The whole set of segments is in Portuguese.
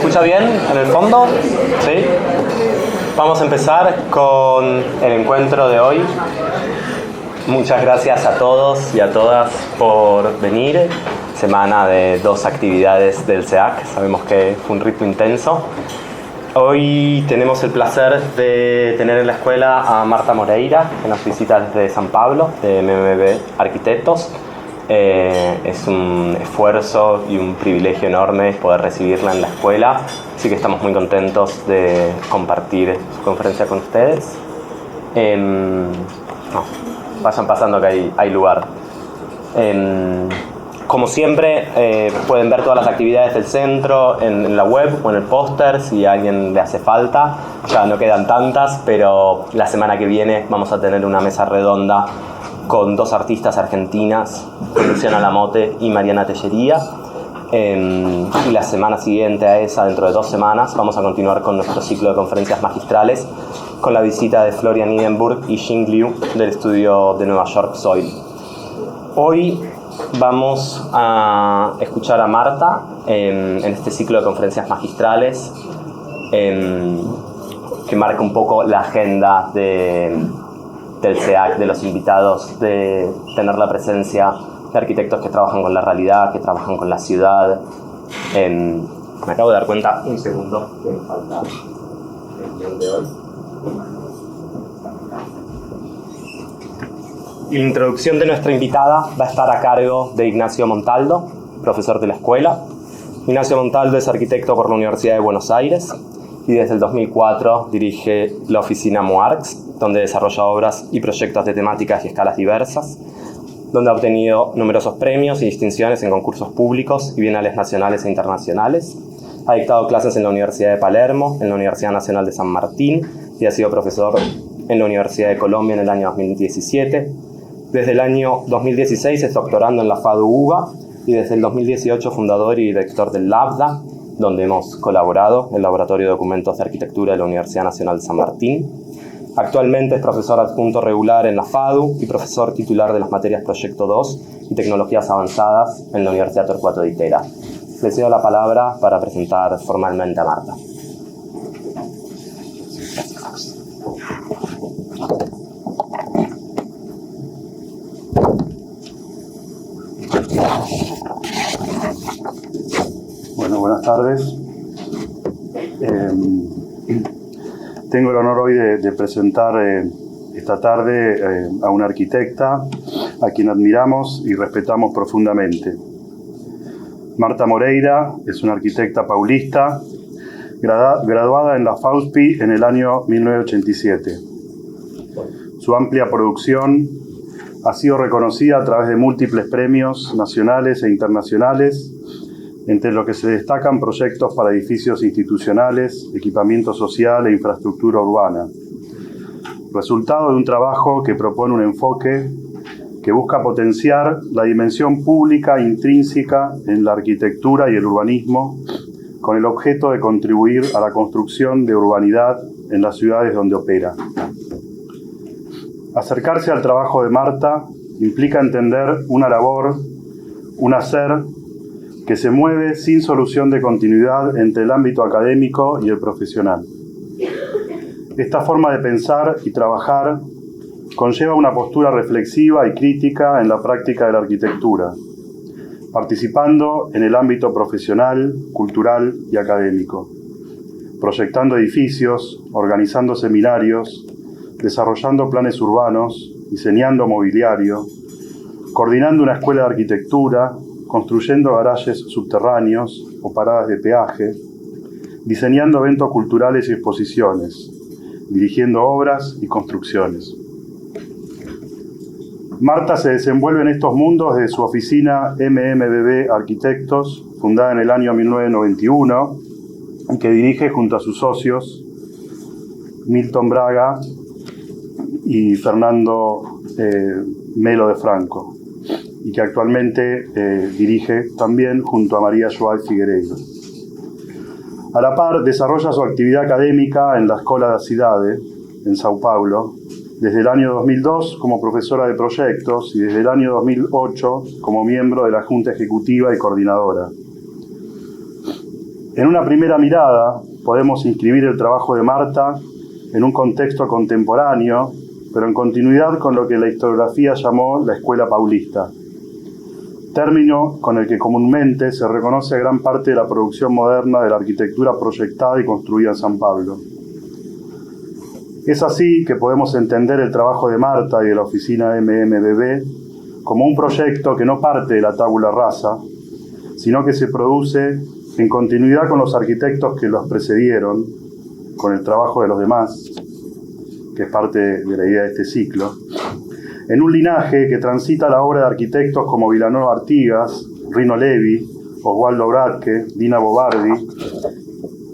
escucha bien en el fondo? ¿Sí? Vamos a empezar con el encuentro de hoy. Muchas gracias a todos y a todas por venir. Semana de 2 actividades del SEAC. Sabemos que fue un ritmo intenso. Hoy tenemos el placer de tener en la escuela a Marta Moreira, que nos visita desde San Pablo, de MMB Arquitectos. Es un esfuerzo y un privilegio enorme poder recibirla en la escuela, así que estamos muy contentos de compartir su conferencia con ustedes. Vayan pasando que hay lugar. Como siempre, pueden ver todas las actividades del centro en la web o en el póster si a alguien le hace falta. Ya no quedan tantas, pero la semana que viene vamos a tener una mesa redonda con 2 artistas argentinas, Luciana Lamote y Mariana Tellería. Y la semana siguiente a esa, dentro de 2 semanas, vamos a continuar con nuestro ciclo de conferencias magistrales con la visita de Florian Hindenburg y Jing Liu del estudio de Nueva York Soil. Hoy vamos a escuchar a Marta en este ciclo de conferencias magistrales que marca un poco la agenda del SEAC, de los invitados, de tener la presencia de arquitectos que trabajan con la realidad, que trabajan con la ciudad. Me acabo de dar cuenta, un segundo, que me falta el guión de hoy. La introducción de nuestra invitada va a estar a cargo de Ignacio Montaldo, profesor de la escuela. Ignacio Montaldo es arquitecto por la Universidad de Buenos Aires y desde el 2004 dirige la oficina MOARCS, donde desarrolla obras y proyectos de temáticas y escalas diversas, donde ha obtenido numerosos premios y distinciones en concursos públicos y bienales nacionales e internacionales. Ha dictado clases en la Universidad de Palermo, en la Universidad Nacional de San Martín y ha sido profesor en la Universidad de Colombia en el año 2017. Desde el año 2016 es doctorando en la FADU UBA y desde el 2018 fundador y director del LABDA, donde hemos colaborado, el Laboratorio de Documentos de Arquitectura de la Universidad Nacional de San Martín. Actualmente es profesor adjunto regular en la FADU y profesor titular de las materias Proyecto 2 y Tecnologías Avanzadas en la Universidad Torcuato de Itera. Le cedo la palabra para presentar formalmente a Marta. Bueno, buenas tardes. Tengo el honor hoy de presentar esta tarde a una arquitecta a quien admiramos y respetamos profundamente. Marta Moreira es una arquitecta paulista, graduada en la FAUSPI en el año 1987. Su amplia producción ha sido reconocida a través de múltiples premios nacionales e internacionales, entre los que se destacan proyectos para edificios institucionales, equipamiento social e infraestructura urbana. Resultado de un trabajo que propone un enfoque que busca potenciar la dimensión pública intrínseca en la arquitectura y el urbanismo, con el objeto de contribuir a la construcción de urbanidad en las ciudades donde opera. Acercarse al trabajo de Marta implica entender una labor, un hacer, que se mueve sin solución de continuidad entre el ámbito académico y el profesional. Esta forma de pensar y trabajar conlleva una postura reflexiva y crítica en la práctica de la arquitectura, participando en el ámbito profesional, cultural y académico, proyectando edificios, organizando seminarios, desarrollando planes urbanos, diseñando mobiliario, coordinando una escuela de arquitectura, construyendo garajes subterráneos o paradas de peaje, diseñando eventos culturales y exposiciones, dirigiendo obras y construcciones. Marta se desenvuelve en estos mundos desde su oficina MMBB Arquitectos, fundada en el año 1991, y que dirige junto a sus socios Milton Braga y Fernando Melo de Franco, y que actualmente dirige también junto a María Joao Figueiredo. A la par, desarrolla su actividad académica en la Escola da Cidade, en Sao Paulo, desde el año 2002 como profesora de proyectos y desde el año 2008 como miembro de la Junta Ejecutiva y Coordinadora. En una primera mirada podemos inscribir el trabajo de Marta en un contexto contemporáneo, pero en continuidad con lo que la historiografía llamó la Escuela Paulista, término con el que comúnmente se reconoce gran parte de la producción moderna de la arquitectura proyectada y construida en San Pablo. Es así que podemos entender el trabajo de Marta y de la oficina MMBB como un proyecto que no parte de la tabula rasa, sino que se produce en continuidad con los arquitectos que los precedieron, con el trabajo de los demás, que es parte de la idea de este ciclo, en un linaje que transita la obra de arquitectos como Vilanova Artigas, Rino Levi, Oswaldo Bradke, Dina Bobardi,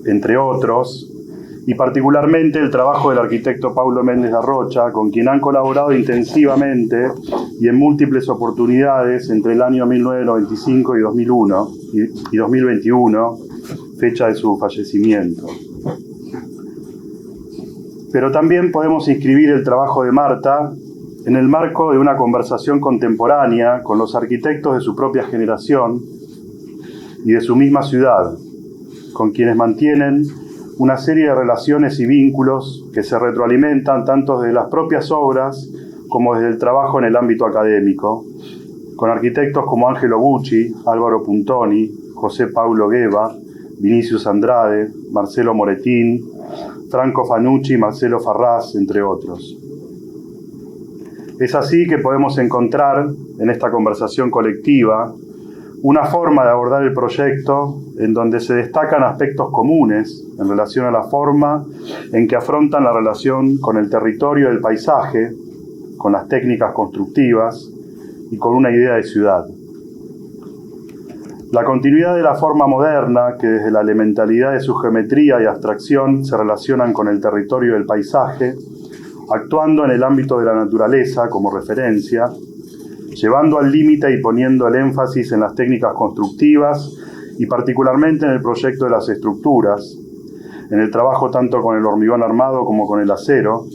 entre otros, y particularmente el trabajo del arquitecto Paulo Méndez da Rocha, con quien han colaborado intensivamente y en múltiples oportunidades entre el año 1995 y 2001 y 2021, fecha de su fallecimiento. Pero también podemos inscribir el trabajo de Marta en el marco de una conversación contemporánea con los arquitectos de su propia generación y de su misma ciudad, con quienes mantienen una serie de relaciones y vínculos que se retroalimentan tanto desde las propias obras como desde el trabajo en el ámbito académico, con arquitectos como Angelo Bucci, Álvaro Puntoni, José Paulo Gueva, Vinicius Andrade, Marcelo Moretín, Franco Fanucci y Marcelo Farrás, entre otros. Es así que podemos encontrar en esta conversación colectiva una forma de abordar el proyecto en donde se destacan aspectos comunes en relación a la forma en que afrontan la relación con el territorio del paisaje, con las técnicas constructivas y con una idea de ciudad. La continuidad de la forma moderna, que desde la elementalidad de su geometría y abstracción se relacionan con el territorio del paisaje, actuando en el ámbito de la naturaleza como referencia, llevando al límite y poniendo el énfasis en las técnicas constructivas y particularmente en el proyecto de las estructuras, en el trabajo tanto con el hormigón armado como con el acero,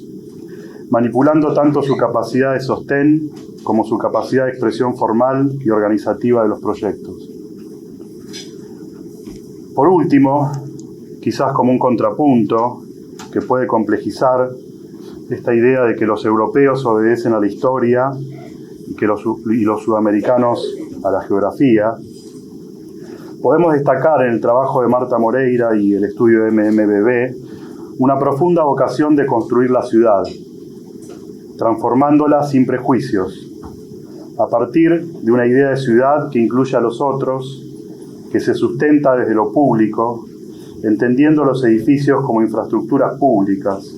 manipulando tanto su capacidad de sostén como su capacidad de expresión formal y organizativa de los proyectos. Por último, quizás como un contrapunto que puede complejizar esta idea de que los europeos obedecen a la historia y los sudamericanos a la geografía, podemos destacar en el trabajo de Marta Moreira y el estudio de MMBB una profunda vocación de construir la ciudad, transformándola sin prejuicios, a partir de una idea de ciudad que incluye a los otros, que se sustenta desde lo público, entendiendo los edificios como infraestructuras públicas,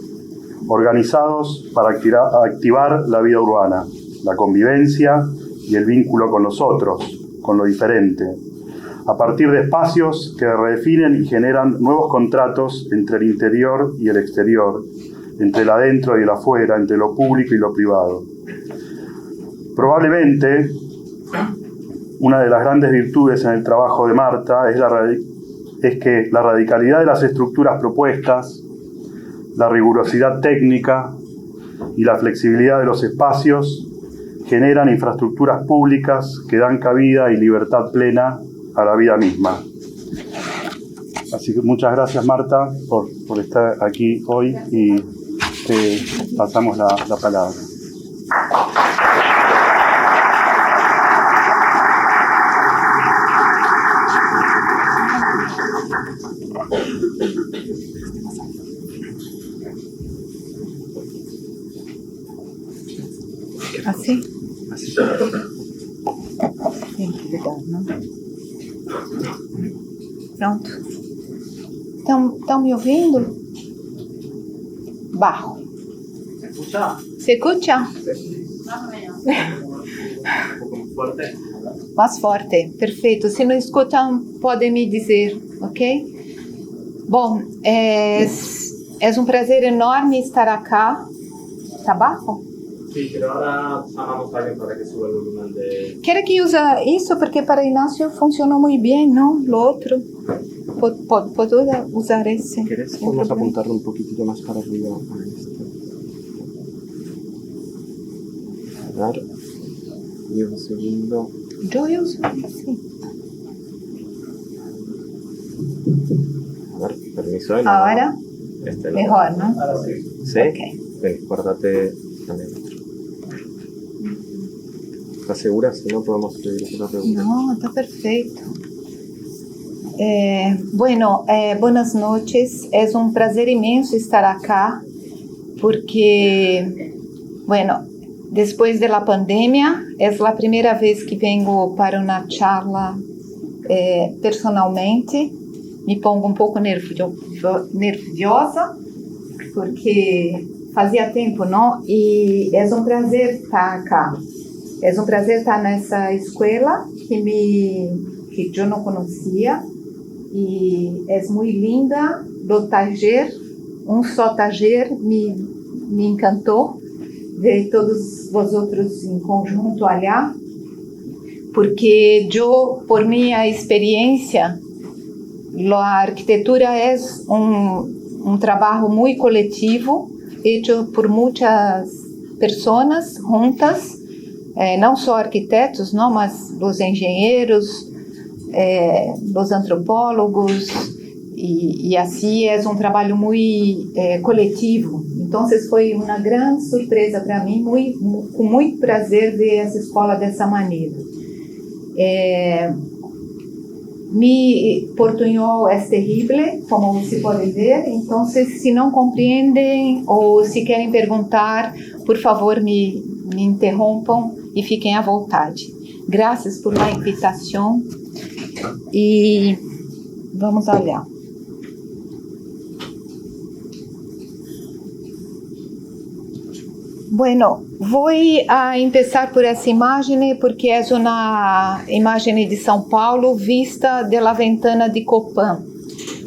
organizados para activar la vida urbana, la convivencia y el vínculo con los otros, con lo diferente, a partir de espacios que redefinen y generan nuevos contratos entre el interior y el exterior, entre el adentro y el afuera, entre lo público y lo privado. Probablemente, una de las grandes virtudes en el trabajo de Marta es que la radicalidad de las estructuras propuestas, la rigurosidad técnica y la flexibilidad de los espacios generan infraestructuras públicas que dan cabida y libertad plena a la vida misma. Así que muchas gracias, Marta, por estar aquí hoy y te pasamos la palabra. Assim? Assim. Tem que ligar, não? Pronto. Estão me ouvindo? Bajo. ¿Se escucha? Un poco más fuerte. Mais forte, perfeito. Se não escutam, podem me dizer, ok? Bom, é um prazer enorme estar acá. Tá bajo? Sí, pero ahora llamamos a alguien para que suba el volumen de... Quero que use isso porque para Inácio funcionou muito bem, não? Lo outro. Puedo usar esse. ¿Querés? Vamos a apuntarlo un poquitito más para arriba a esto. A ver. Y un segundo. Yo uso esse. A ver, permiso. ¿no? Ahora, mejor, ¿no? ¿Sí? Ok. Ven, guárdate también. ¿Estás segura? Si no, podemos pedir otra pregunta. No, está perfecto. Buenas noches. Es un placer inmenso estar acá porque, después de la pandemia, es la primera vez que vengo para una charla personalmente. Me pongo un poco nerviosa porque fazia tempo, ¿no? Y es un placer estar acá. Es un placer estar nessa escuela que yo no conocía. E é muito linda, do taller, só taller me encantou ver todos vosotros em conjunto allá, porque eu, por minha experiência, a arquitetura é um trabalho muito coletivo, feito por muitas pessoas juntas, não só arquitetos, não, mas os engenheiros, os antropólogos, e assim é um trabalho muito coletivo. Então, foi uma grande surpresa para mim, com muito prazer ver essa escola dessa maneira. Mi portunhol é terrível, como se pode ver, então, se não compreendem ou se querem perguntar, por favor, me interrompam e fiquem à vontade. Graças por la invitação. E vamos olhar. Bueno, vou começar por essa imagem porque é uma imagem de São Paulo vista da ventana de Copan.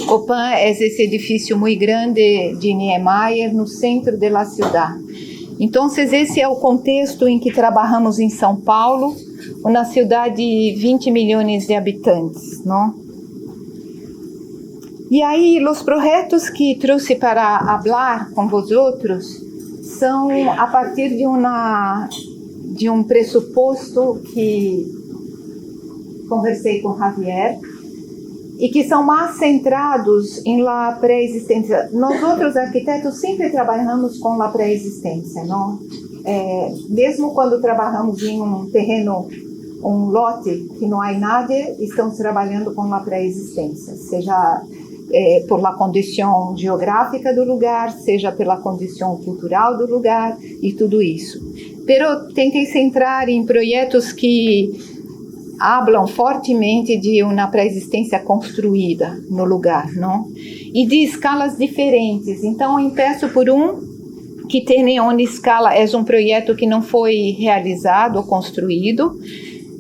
Copan é esse edifício muito grande de Niemeyer no centro da cidade. Então, esse é o contexto em que trabalhamos em São Paulo, uma cidade de 20 milhões de habitantes, não? E aí, os projetos que trouxe para falar com vosotros são a partir de um pressuposto que conversei com Javier e que são mais centrados em la pré-existência. Nós outros arquitetos sempre trabalhamos com la pré-existência, não? Mesmo quando trabalhamos em um terreno, um lote que não há nada, estamos trabalhando com a pré-existência, seja por la condição geográfica do lugar, seja pela condição cultural do lugar e tudo isso. Pero tentei centrar em projetos que falam fortemente de uma pré-existência construída no lugar, não? E de escalas diferentes. Então, eu peço por que tem uma escala, é um projeto que não foi realizado ou construído,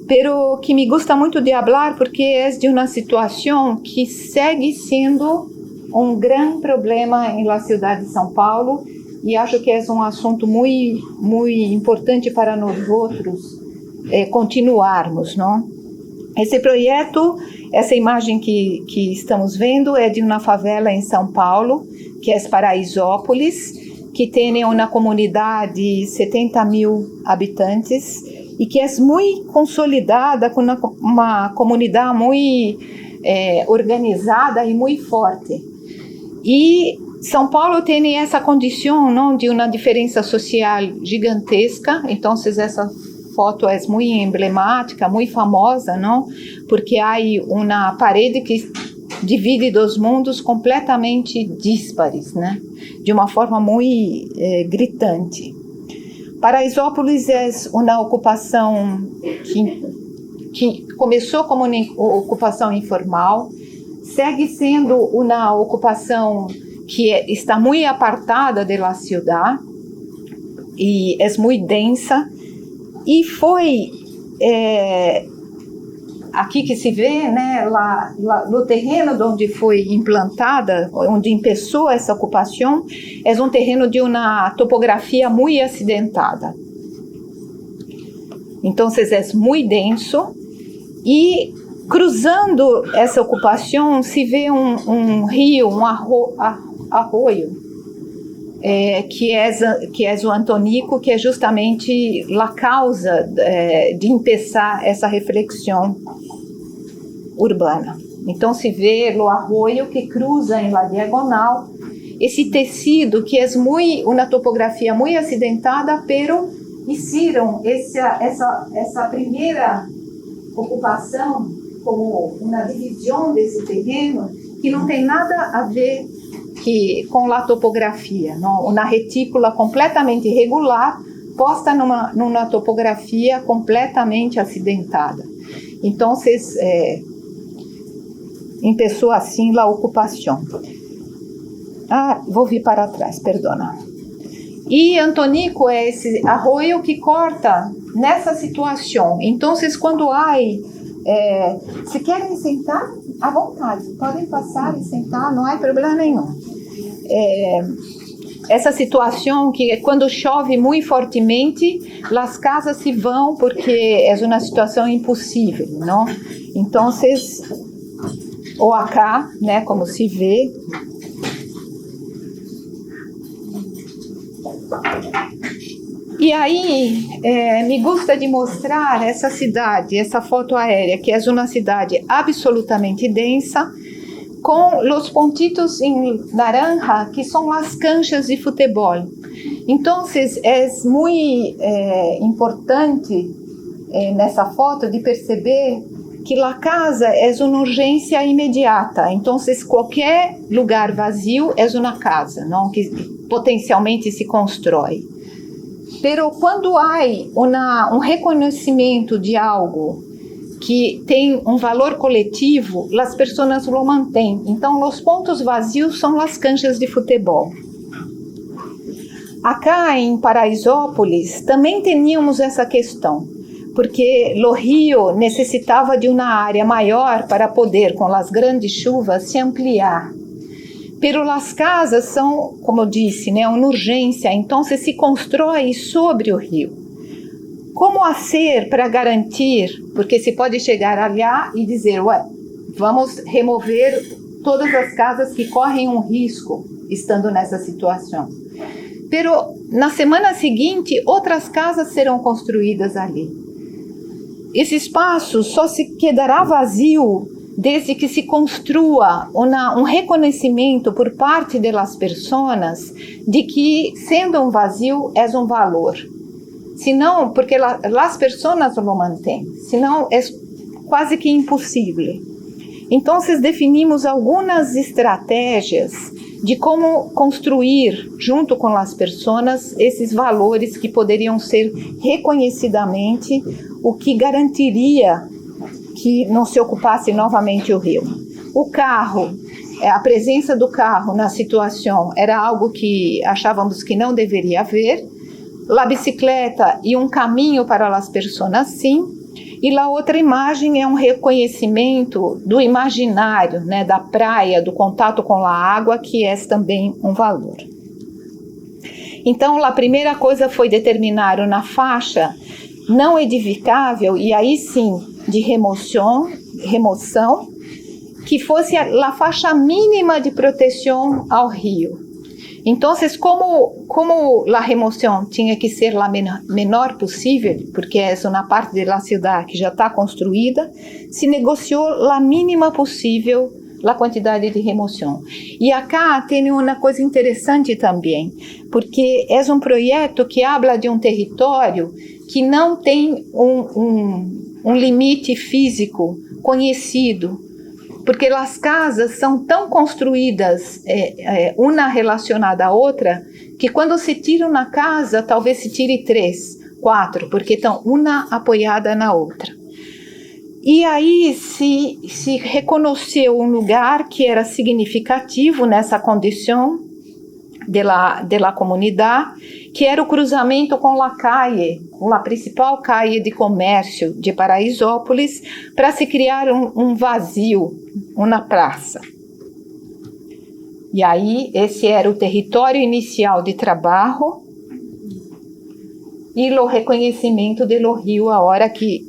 pero que me gusta muito de falar porque é de uma situação que segue sendo um grande problema na cidade de São Paulo e acho que é um assunto muito, muito importante para nós outros continuarmos, não? Esse projeto, essa imagem que estamos vendo é de uma favela em São Paulo, que é Paraisópolis, que tem uma comunidade de 70 mil habitantes e que é muito consolidada, com uma comunidade muito organizada e muito forte. E São Paulo tem essa condição, não, de uma diferença social gigantesca. Então, essa foto é muito emblemática, muito famosa, não? Porque há uma parede que divide dois mundos completamente díspares, né? De uma forma muito gritante. Paraisópolis é uma ocupação que começou como uma ocupação informal, segue sendo uma ocupação que está muito apartada da cidade e é muito densa. E foi aqui que se vê, né, lá no terreno onde foi implantada, onde começou essa ocupação, é um terreno de uma topografia muito acidentada. Então, é muito denso e cruzando essa ocupação se vê um rio, um arroio, que é o Antonico, que é justamente a causa de começar essa reflexão urbana, Então se vê o arroio que cruza em la diagonal, esse tecido que é uma topografia muito acidentada, pero hicieron essa primeira ocupação como uma divisão desse terreno que não tem nada a ver com a topografia, não? Uma retícula completamente irregular posta numa topografia completamente acidentada. Então, começou assim a ocupação. Vou vir para trás, perdona. E Antonico é esse arroio que corta nessa situação. Então, quando há... se querem sentar, à vontade. Podem passar e sentar, não há problema nenhum. Essa situação que quando chove muito fortemente, as casas se vão porque é uma situação impossível, não? Então, ou acá, né, como se vê... E aí, me gusta de mostrar essa cidade, essa foto aérea, que é uma cidade absolutamente densa, com os pontitos em naranja, que são as canchas de futebol. Então, é muito importante nessa foto de perceber que a casa é uma urgência imediata. Então, qualquer lugar vazio é uma casa, não, que potencialmente se constrói. Pero quando há reconhecimento de algo que tem valor coletivo, as pessoas o mantêm. Então, os pontos vazios são as canchas de futebol. Acá em Paraisópolis também tínhamos essa questão, porque o rio necessitava de uma área maior para poder, com as grandes chuvas, se ampliar. Pero as casas são, como eu disse, uma urgência, então se constrói sobre o rio. Como fazer para garantir, porque se pode chegar lá e dizer, vamos remover todas as casas que correm um risco estando nessa situação. Pero na semana seguinte, outras casas serão construídas ali. Esse espaço só se quedará vazio desde que se construa reconhecimento por parte das pessoas de que, sendo um vazio, é um valor. Senão, porque as pessoas o mantêm, senão é quase que impossível. Então, definimos algumas estratégias de como construir, junto com as pessoas, esses valores que poderiam ser reconhecidamente o que garantiria que não se ocupasse novamente o rio. O carro, a presença do carro na situação era algo que achávamos que não deveria haver. A bicicleta e caminho para as pessoas, sim. E a outra imagem é reconhecimento do imaginário, né, da praia, do contato com a água, que é também um valor. Então, a primeira coisa foi determinar uma faixa não edificável, e aí sim, de remoção, que fosse a faixa mínima de proteção ao rio. Então, como a remoção tinha que ser a menor possível, porque é uma parte da cidade que já está construída, se negociou a mínima possível a quantidade de remoção. E acá tem uma coisa interessante também, porque é um projeto que habla de um território que não tem um limite físico conhecido, porque as casas são tão construídas, uma relacionada à outra, que quando se tira uma casa, talvez se tire 3, 4, porque estão uma apoiada na outra. E aí se reconheceu um lugar que era significativo nessa condição da comunidade, que era o cruzamento com a calle, a principal calle de comércio de Paraisópolis, para se criar um vazio, uma praça. E aí esse era o território inicial de trabalho e o reconhecimento do rio, a hora que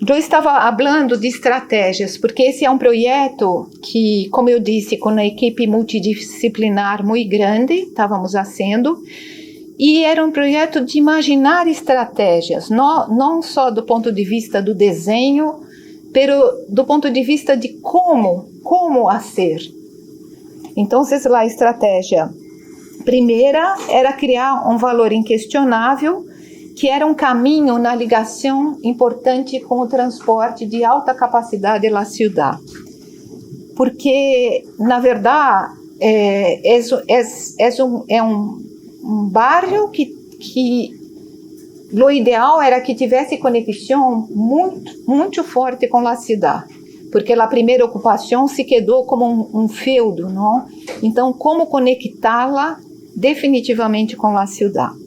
eu estava falando de estratégias, porque esse é um projeto que, como eu disse, com uma equipe multidisciplinar muito grande, estávamos fazendo, e era um projeto de imaginar estratégias, não só do ponto de vista do desenho pero do ponto de vista de como hacer. Então, a estratégia primeira era criar um valor inquestionável, que era um caminho na ligação importante com o transporte de alta capacidade da cidade. Porque, na verdade, é um bairro que o ideal era que tivesse conexão muito forte com a cidade, porque a primeira ocupação se quedou como um feudo, não? Então, como conectá-la definitivamente com a cidade?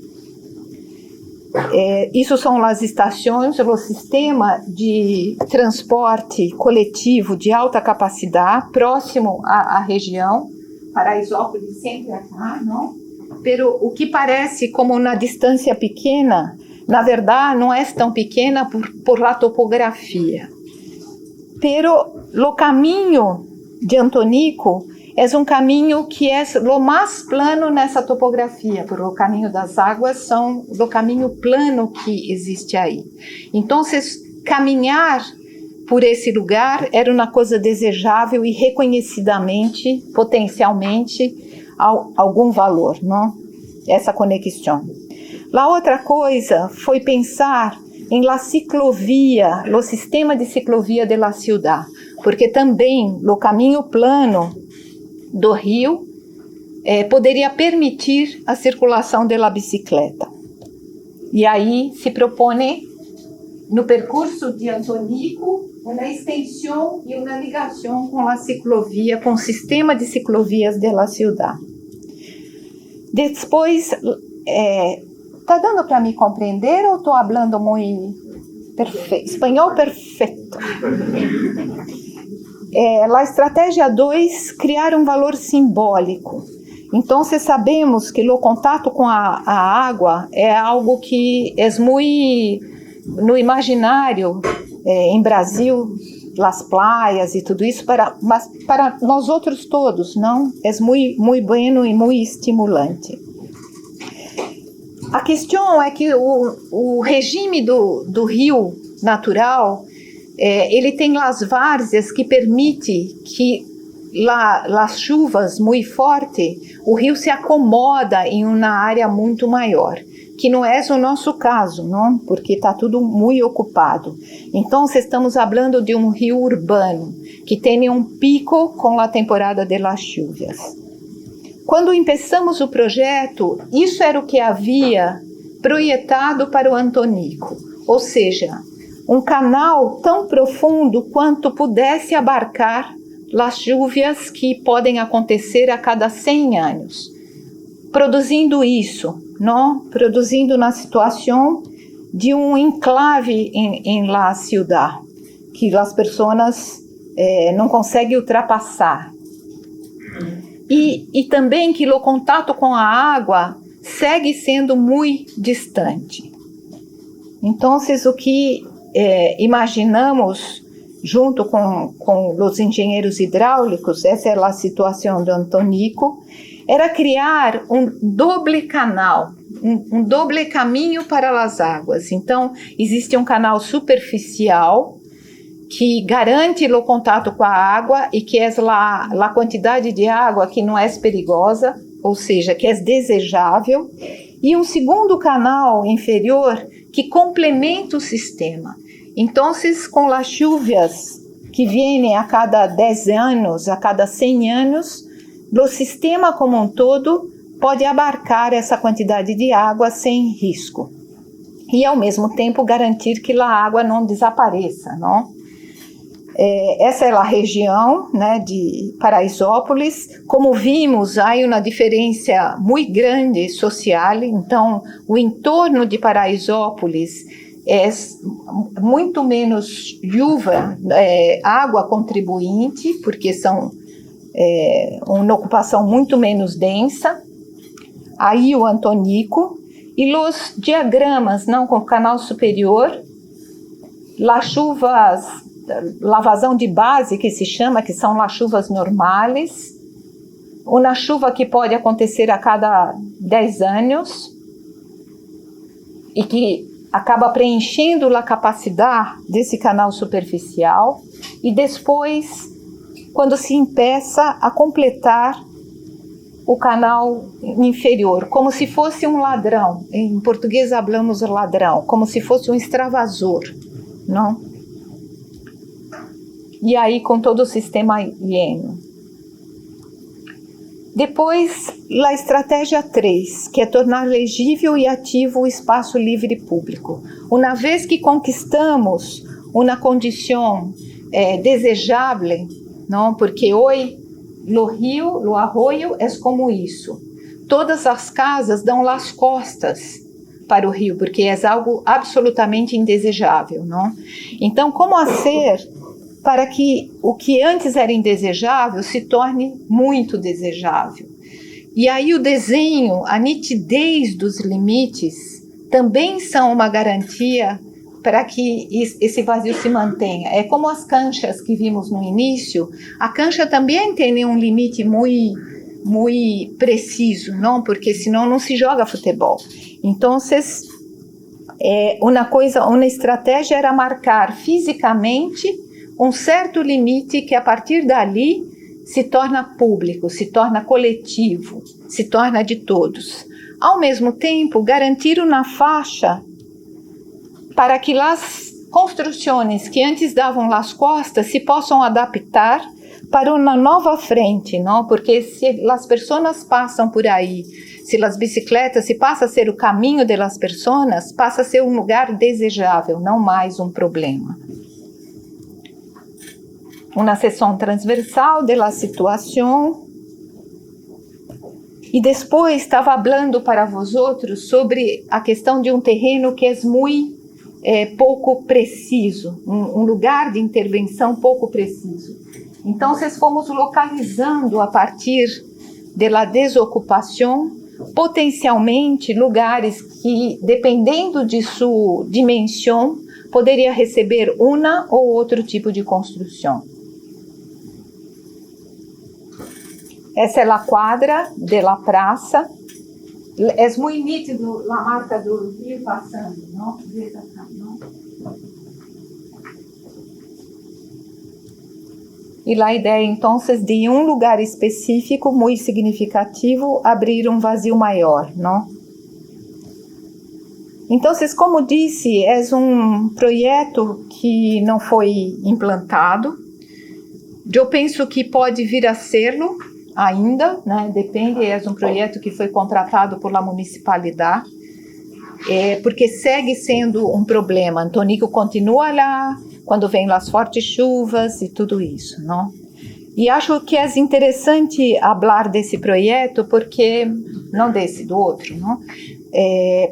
Isso são as estações, o sistema de transporte coletivo de alta capacidade próximo à região. Paraisópolis sempre acá, não? Pero o que parece como uma distância pequena, na verdade não é tão pequena por la topografia. Pero o caminho de Antonico é um caminho que é o mais plano nessa topografia, porque o caminho das águas são o caminho plano que existe aí. Então, caminhar por esse lugar era uma coisa desejável e reconhecidamente, potencialmente, algum valor, não? Essa conexão. A outra coisa foi pensar em la ciclovia, o sistema de ciclovia de la ciudad, porque também o caminho plano do rio poderia permitir a circulação da bicicleta. E aí se propõe, no percurso de Antonico, uma extensão e uma ligação com a ciclovia, com o sistema de ciclovias da cidade. Depois, está dando para me compreender ou estou falando muito perfeito? Espanhol perfeito. A estratégia 2, criar um valor simbólico. Então, sabemos que o contato com a água é algo que é muito no imaginário, em Brasil, as praias e tudo isso, mas para nós outros todos, não? É muito bueno e muito estimulante. A questão é que o regime do rio natural, ele tem as várzeas que permite que as chuvas muito fortes, o rio se acomoda em uma área muito maior, que não é o nosso caso, não? Porque está tudo muito ocupado. Então, estamos falando de um rio urbano, que tem um pico com a temporada de las chuvas. Quando começamos o projeto, isso era o que havia projetado para o Antonico, ou seja, um canal tão profundo quanto pudesse abarcar as chuvas que podem acontecer a cada 100 anos. Produzindo isso, não? Produzindo na situação de um enclave em la ciudad, que as pessoas não conseguem ultrapassar. E também que o contato com a água segue sendo muito distante. Então, o que imaginamos, junto com os engenheiros hidráulicos, essa é a situação do Antonico, era criar um doble canal, um doble caminho para as águas. Então, existe um canal superficial que garante o contato com a água e que é a quantidade de água que não é perigosa, ou seja, que é desejável, e um segundo canal inferior que complementa o sistema. Então, com as chuvas que vêm a cada 10 anos, a cada 100 anos, o sistema como um todo pode abarcar essa quantidade de água sem risco. E, ao mesmo tempo, garantir que a água não desapareça, não? Essa é a região, né, de Paraisópolis. Como vimos, há uma diferença muito grande social. Então, o entorno de Paraisópolis é muito menos chuva, água contribuinte, porque são uma ocupação muito menos densa. Aí o Antonico e os diagramas, não, com o canal superior, as chuvas, a vazão de base que se chama, que são as chuvas normais, uma chuva que pode acontecer a cada 10 anos e que acaba preenchendo a capacidade desse canal superficial e depois, quando se empeça a completar o canal inferior, como se fosse um ladrão. Em português falamos ladrão, como se fosse um extravasor, não? E aí com todo o sistema hieno. Depois, a estratégia 3, que é tornar legível e ativo o espaço livre público. Uma vez que conquistamos uma condição desejável, não? Porque hoje o rio, o arroio é como isso. Todas as casas dão as costas para o rio, porque é algo absolutamente indesejável, não? Então, como fazer para que o que antes era indesejável se torne muito desejável? E aí o desenho, a nitidez dos limites também são uma garantia para que esse vazio se mantenha. É como as canchas que vimos no início. A cancha também tem um limite muito preciso, não? Porque senão não se joga futebol. Então, uma estratégia era marcar fisicamente um certo limite que a partir dali se torna público, se torna coletivo, se torna de todos. Ao mesmo tempo, garantir uma faixa para que as construções que antes davam as costas se possam adaptar para uma nova frente, não? Porque se as pessoas passam por aí, se as bicicletas, se passa a ser o caminho das pessoas, passa a ser um lugar desejável, não mais um problema. Uma seção transversal da situação. E depois estava falando para vós outros sobre a questão de um terreno que é muito pouco preciso, um lugar de intervenção pouco preciso. Então, fomos localizando a partir da desocupação, potencialmente lugares que, dependendo de sua dimensão, poderia receber uma ou outro tipo de construção. Essa é a quadra da praça. É muito nítido a marca do rio passando, não? E a ideia, então, de um lugar específico, muito significativo, abrir um vazio maior, não? Então, como disse, é um projeto que não foi implantado. Eu penso que pode vir a ser-lo ainda, né? Depende, é um projeto que foi contratado por la municipalidade, porque segue sendo um problema. Antonico continua lá, quando vem as fortes chuvas e tudo isso, não? E acho que é interessante falar desse projeto, porque, não desse, do outro, não?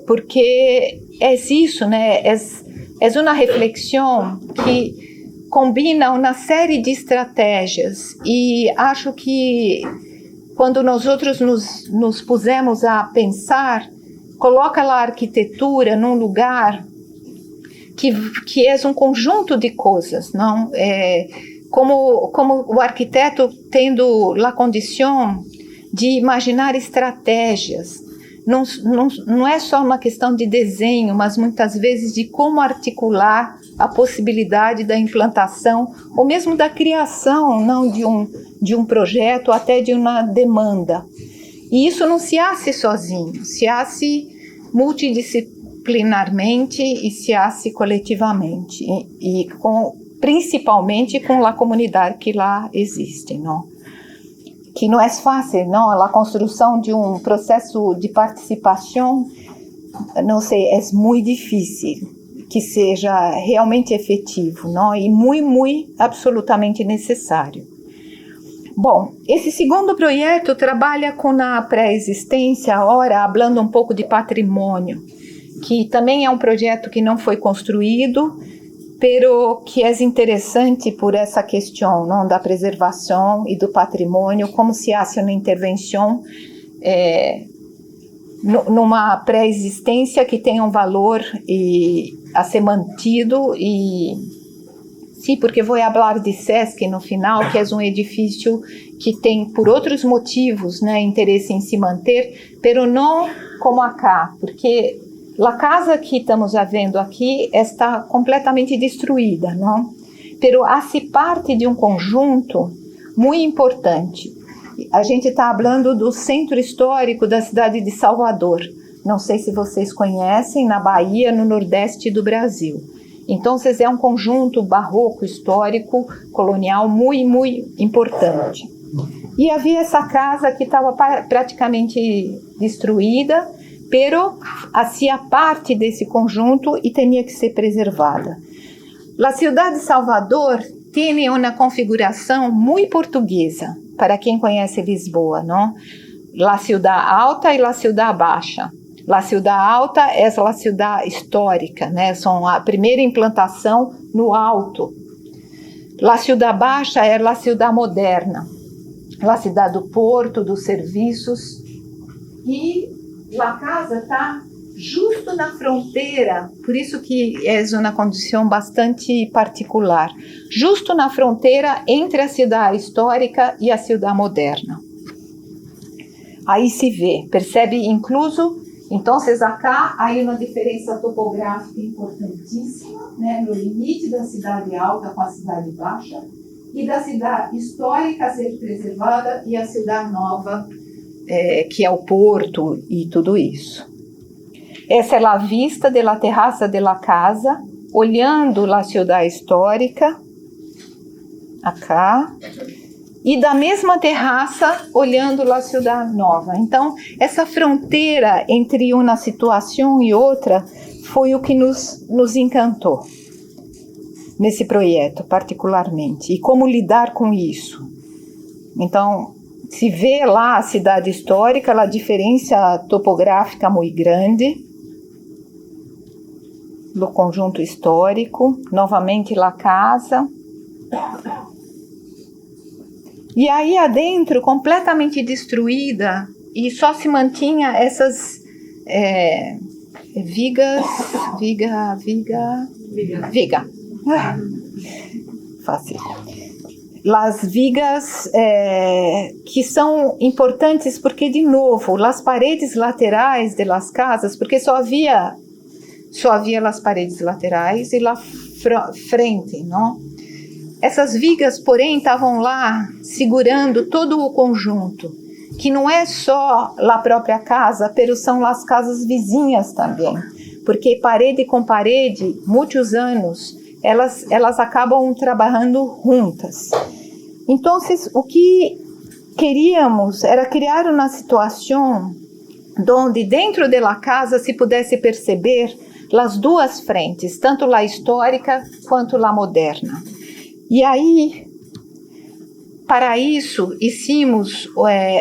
Porque é isso, né? É uma reflexão que combina uma série de estratégias, e acho que quando nós outros nos pusemos a pensar, coloca a arquitetura num lugar que é um conjunto de coisas, não? Como o arquiteto tendo a condição de imaginar estratégias. Não é só uma questão de desenho, mas muitas vezes de como articular a possibilidade da implantação, ou mesmo da criação, não de um projeto, até de uma demanda. E isso não se hace sozinho, se hace multidisciplinarmente e se hace coletivamente, e principalmente com a comunidade que lá existe, não? Que não é fácil, não? A construção de um processo de participação, não sei, é muito difícil que seja realmente efetivo, não? E muito, absolutamente necessário. Bom, esse segundo projeto trabalha com a pré-existência, agora, falando um pouco de patrimônio, que também é um projeto que não foi construído, pero que é interessante por essa questão, não, da preservação e do patrimônio, como se hace uma intervenção numa pré-existência que tem um valor a ser mantido. E sim, porque vou falar de SESC no final, que é um edifício que tem, por outros motivos, né, interesse em se manter, pero não como acá, porque A casa que estamos vendo aqui está completamente destruída, não? Pero hace parte de um conjunto muito importante. A gente está falando do centro histórico da cidade de Salvador. Não sei se vocês conhecem, na Bahia, no nordeste do Brasil. Então, é um conjunto barroco, histórico, colonial, muito importante. E havia essa casa que estava praticamente destruída, pero fazia parte desse conjunto e tinha que ser preservada. A cidade de Salvador tem uma configuração muito portuguesa, para quem conhece Lisboa, não? A cidade alta e a cidade baixa. A cidade alta é a cidade histórica, né? São a primeira implantação no alto. A cidade baixa é a cidade moderna, a cidade do porto, dos serviços. E a casa está justo na fronteira, por isso que é uma condição bastante particular, justo na fronteira entre a cidade histórica e a cidade moderna. Aí se vê, percebe incluso, então, acá há uma diferença topográfica importantíssima, né, no limite da cidade alta com a cidade baixa, e da cidade histórica a ser preservada e a cidade nova, que é o porto e tudo isso. Essa é a vista da terraça da casa, olhando a cidade histórica, acá, e da mesma terraça, olhando a cidade nova. Então, essa fronteira entre uma situação e outra foi o que nos encantou nesse projeto, particularmente. E como lidar com isso. Então, se vê lá a cidade histórica, a diferença topográfica muito grande, do conjunto histórico, novamente a casa. E aí adentro, completamente destruída, e só se mantinha essas viga. Fácil. As vigas que são importantes porque, de novo, as paredes laterais das casas, porque só havia as paredes laterais e a frente, não? Essas vigas, porém, estavam lá segurando todo o conjunto, que não é só a própria casa, mas são as casas vizinhas também, porque parede com parede, muitos anos, elas acabam trabalhando juntas. Então, o que queríamos era criar uma situação onde dentro da casa se pudesse perceber as duas frentes, tanto a histórica quanto a moderna. E aí, para isso, hicimos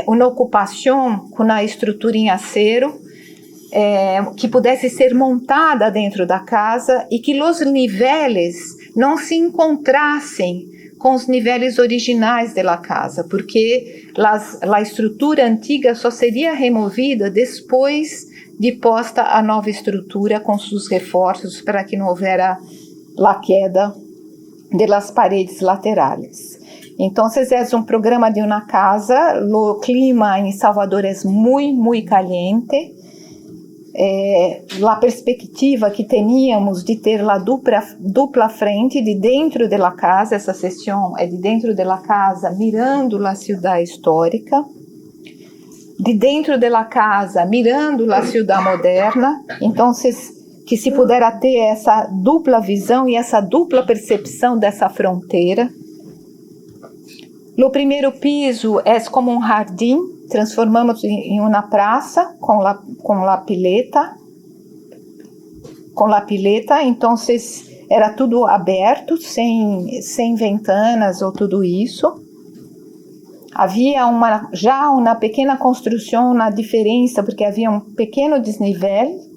uma ocupação com a estrutura em acero, que pudesse ser montada dentro da casa e que os níveis não se encontrassem com os níveis originais da casa, porque a estrutura antiga só seria removida depois de posta a nova estrutura com seus reforços para que não houvera a queda das paredes laterais. Então, é um programa de uma casa, o clima em Salvador é muito caliente, a perspectiva que teníamos de ter a dupla frente de dentro da casa, essa sessão é de dentro da casa, mirando a cidade histórica, de dentro da casa, mirando a cidade moderna. Então, que se pudera ter essa dupla visão e essa dupla percepção dessa fronteira. O primeiro piso é como um jardim, transformamos em uma praça com la pileta, então era tudo aberto, sem ventanas ou tudo isso. Havia já uma pequena construção na diferença, porque havia um pequeno desnível.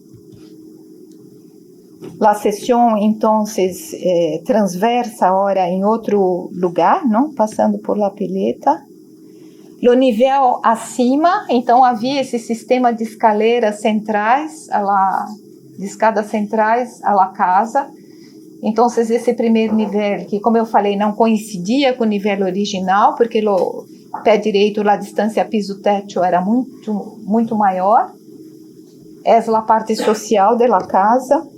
A sessão, então, transversa agora em outro lugar, não? Passando por la pileta. O nível acima, então, havia esse sistema de escaleiras centrais, de escadas centrais à casa. Então, esse primeiro nível, que, como eu falei, não coincidia com o nível original, porque o pé direito, a distância piso-teto era muito, muito maior. é a parte social da casa.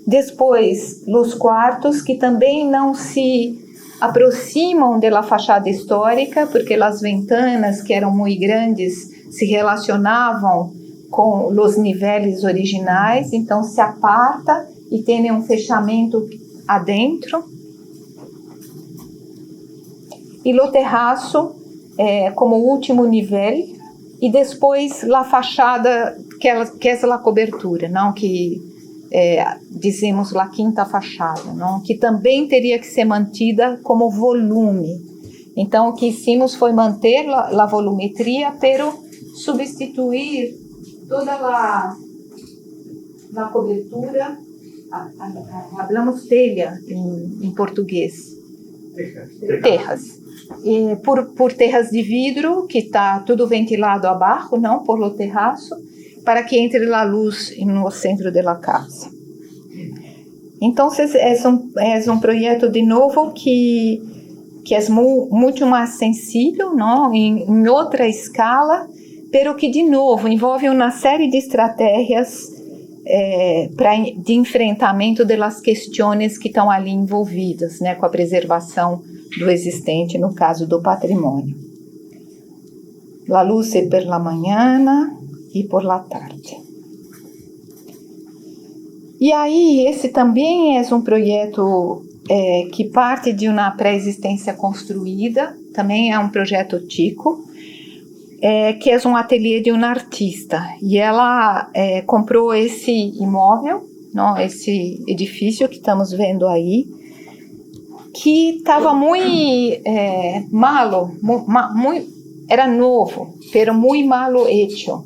Depois, os quartos, que também não se aproximam da fachada histórica, porque as ventanas, que eram muito grandes, se relacionavam com os níveis originais, então se aparta e tem um fechamento adentro. E o terraço como último nível, e depois a fachada, que é a cobertura, não? Que dizemos a quinta fachada, não? Que também teria que ser mantida como volume. Então, o que hicimos foi manter a volumetria, pero substituir toda a cobertura, falamos telha em português, terras, por terras de vidro, que está tudo ventilado abaixo, não por o terraço, para que entre a luz no centro da casa. Então, é um projeto de novo que é muito mais sensível, não? Em outra escala, pero que, de novo, envolve uma série de estratégias de enfrentamento das questões que estão ali envolvidas, né, com a preservação do existente, no caso do patrimônio. A luz é por la manhã e por la tarde. E aí, esse também é um projeto que parte de uma pré-existência construída, também é um projeto Tico, que é um ateliê de uma artista, e ela comprou esse imóvel, não, esse edifício que estamos vendo aí, que estava muito malo, era novo, pero muito malo hecho.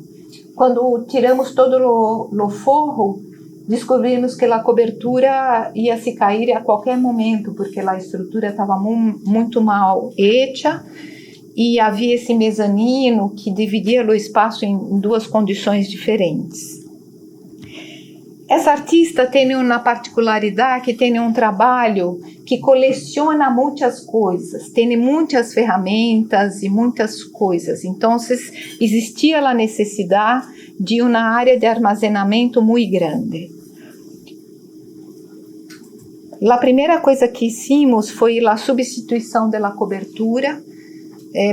Quando tiramos todo o forro, descobrimos que a cobertura ia se cair a qualquer momento, porque a estrutura estava muito mal hecha, e havia esse mezanino que dividia o espaço em duas condições diferentes. Essa artista tem uma particularidade, que tem um trabalho que coleciona muitas coisas, tem muitas ferramentas e muitas coisas. Então, existia a necessidade de uma área de armazenamento muito grande. A primeira coisa que hicimos foi a substituição da cobertura,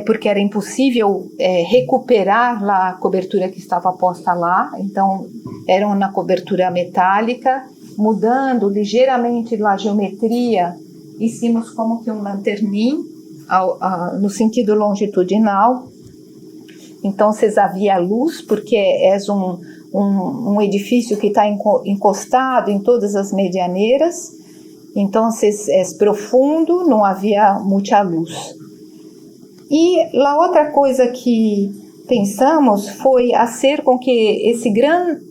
porque era impossível recuperar a cobertura que estava posta lá. Então, era uma cobertura metálica, mudando ligeiramente a geometria, hicimos como que um lanternim no sentido longitudinal. Então, havia luz, porque é um edifício que está encostado em todas as medianeiras, então é profundo, não havia muita luz. E a outra coisa que pensamos foi fazer com que esse grande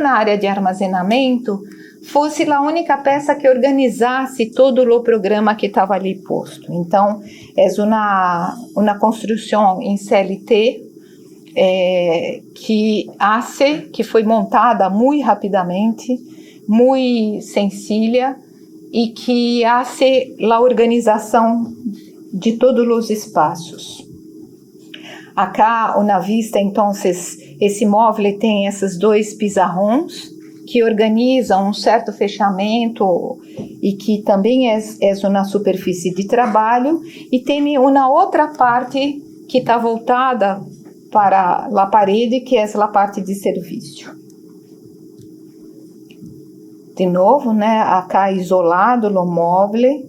área de armazenamento fosse a única peça que organizasse todo o programa que estava ali posto. Então, é uma construção em CLT que foi montada muito rapidamente, muito sencilla, e que hace a organização de todos os espaços. Acá, na vista, então, esse móvel tem esses dois pizarrões que organizam um certo fechamento e que também é uma superfície de trabalho, e tem uma outra parte que está voltada para a parede, que é a parte de serviço. De novo, né, acá isolado o móvel,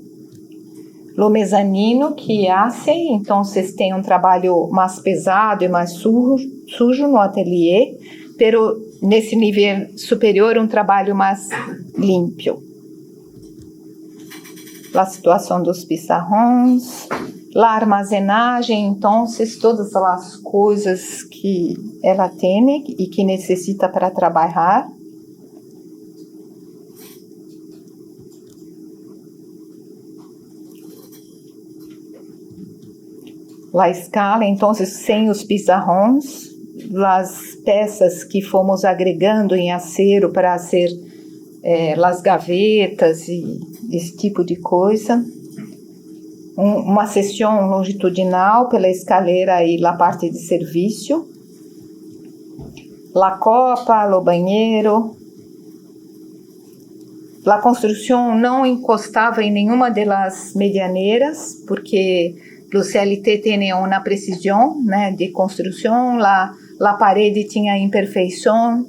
o mezanino que hace, então tem um trabalho mais pesado e mais sujo no ateliê, pero nesse nível superior um trabalho mais limpo. A situação dos pizarrões, a armazenagem, então todas as coisas que ela tem e que necessita para trabalhar. A escala, então, sem os pizarrões, as peças que fomos agregando em acero para fazer as gavetas e esse tipo de coisa. Uma seção longitudinal pela escaleira e a parte de serviço. la copa, o banheiro. A construção não encostava em nenhuma das medianeiras, porque o CLT tem uma precisão, né, de construção, a parede tinha imperfeições,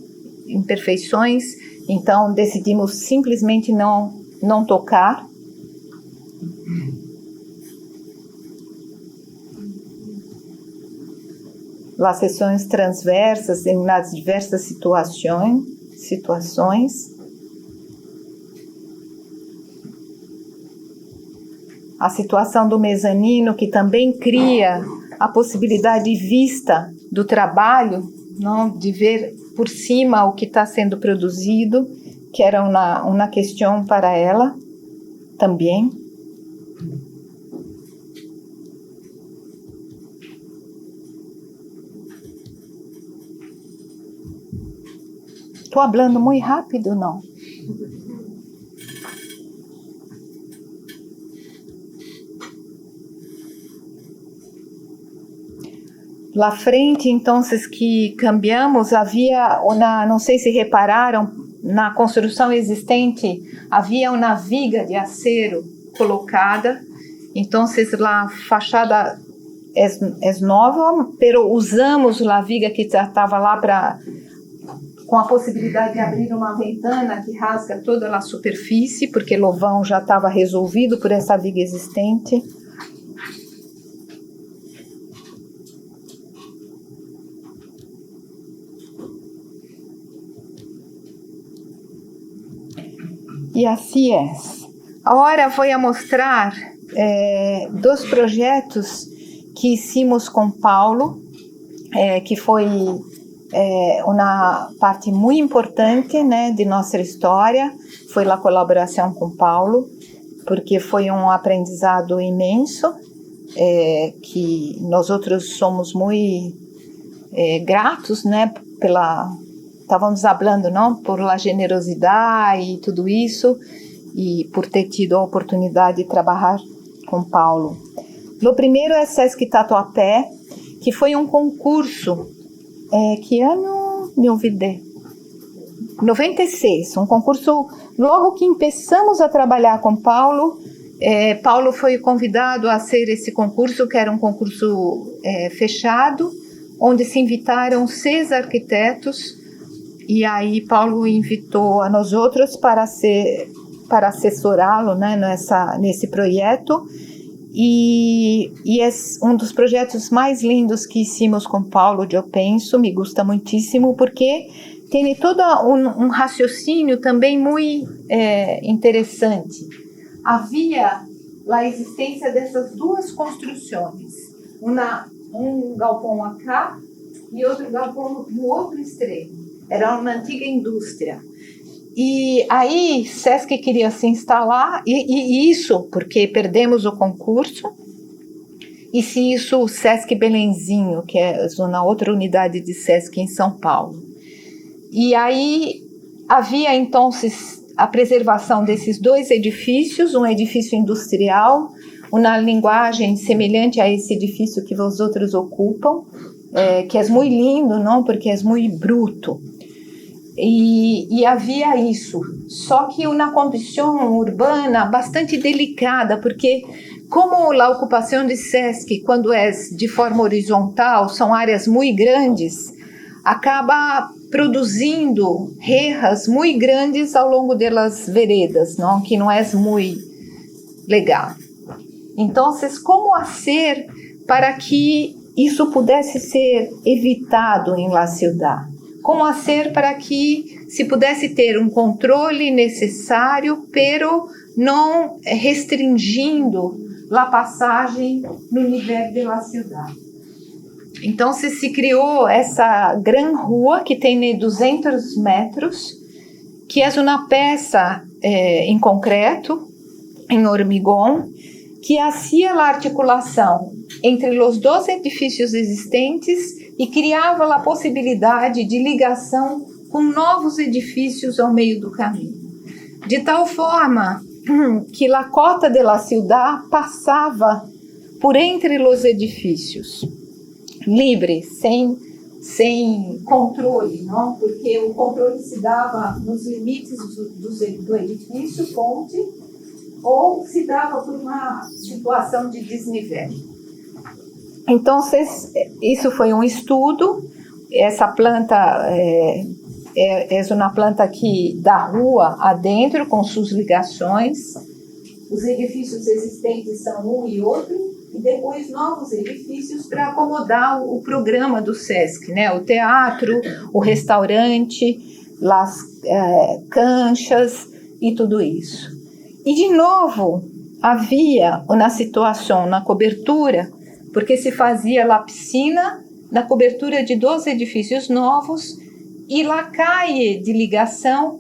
então decidimos simplesmente não tocar. As seções transversas nas diversas situações. A situação do mezanino, que também cria a possibilidade de vista do trabalho, não, de ver por cima o que está sendo produzido, que era uma questão para ela também. Estou falando muito rápido, não? Lá frente, então, que cambiamos, havia não sei se repararam, na construção existente, havia uma viga de acero colocada. Então, a fachada é nova, pero usamos a viga que já estava lá com a possibilidade de abrir uma ventana que rasga toda a superfície, porque o vão já estava resolvido por essa viga existente. E assim é. Agora vou mostrar dois projetos que hicimos com Paulo, que foi uma parte muito importante, né, de nossa história. Foi a colaboração com Paulo, porque foi um aprendizado imenso, que nós outros somos muito gratos, né, estávamos falando, não, por la generosidade e tudo isso, e por ter tido a oportunidade de trabalhar com Paulo. O primeiro é Sesc Tatuapé, que foi um concurso, que ano me olvidei? 96, um concurso, logo que começamos a trabalhar com Paulo, Paulo foi convidado a ser esse concurso, que era um concurso fechado, onde se invitaram 6 arquitetos. E aí Paulo invitou a nós outros para assessorá-lo, né, nesse projeto. E é um dos projetos mais lindos que hicimos com Paulo, eu penso, me gusta muitíssimo, porque tem todo um raciocínio também muito interessante. Havia a existência dessas duas construções, um galpão acá e outro galpão no outro extremo. Era uma antiga indústria. E aí, Sesc queria se instalar, e isso porque perdemos o concurso, e se isso, o Sesc Belenzinho, que é uma outra unidade de Sesc em São Paulo. E aí, havia então a preservação desses dois edifícios, um edifício industrial, uma linguagem semelhante a esse edifício que os outros ocupam, que é muito lindo, não? Porque é muito bruto. E havia isso, só que uma condição urbana bastante delicada, porque como a ocupação de Sesc, quando é de forma horizontal, são áreas muito grandes, acaba produzindo rejas muito grandes ao longo das veredas, não? Que não é muito legal. Então, como fazer para que isso pudesse ser evitado em la ciudad? Como fazer para que se pudesse ter um controle necessário, pero não restringindo a passagem no nível da cidade? Então, se criou essa grande rua que tem 200 metros, que é uma peça em concreto, em hormigão, que fazia a articulação entre os 2 edifícios existentes e criava a possibilidade de ligação com novos edifícios ao meio do caminho. De tal forma que a cota de la ciudad passava por entre os edifícios, livre, sem sem controle, não? Porque o controle se dava nos limites do edifício, ponte, ou se dava por uma situação de desnível. Então, isso foi um estudo. Essa planta é uma planta que da rua adentro, com suas ligações. Os edifícios existentes são um e outro, e depois novos edifícios para acomodar o programa do SESC, né? O teatro, o restaurante, as canchas e tudo isso. E, de novo, havia uma situação na cobertura, porque se fazia a piscina na cobertura de 2 edifícios novos, e a calle de ligação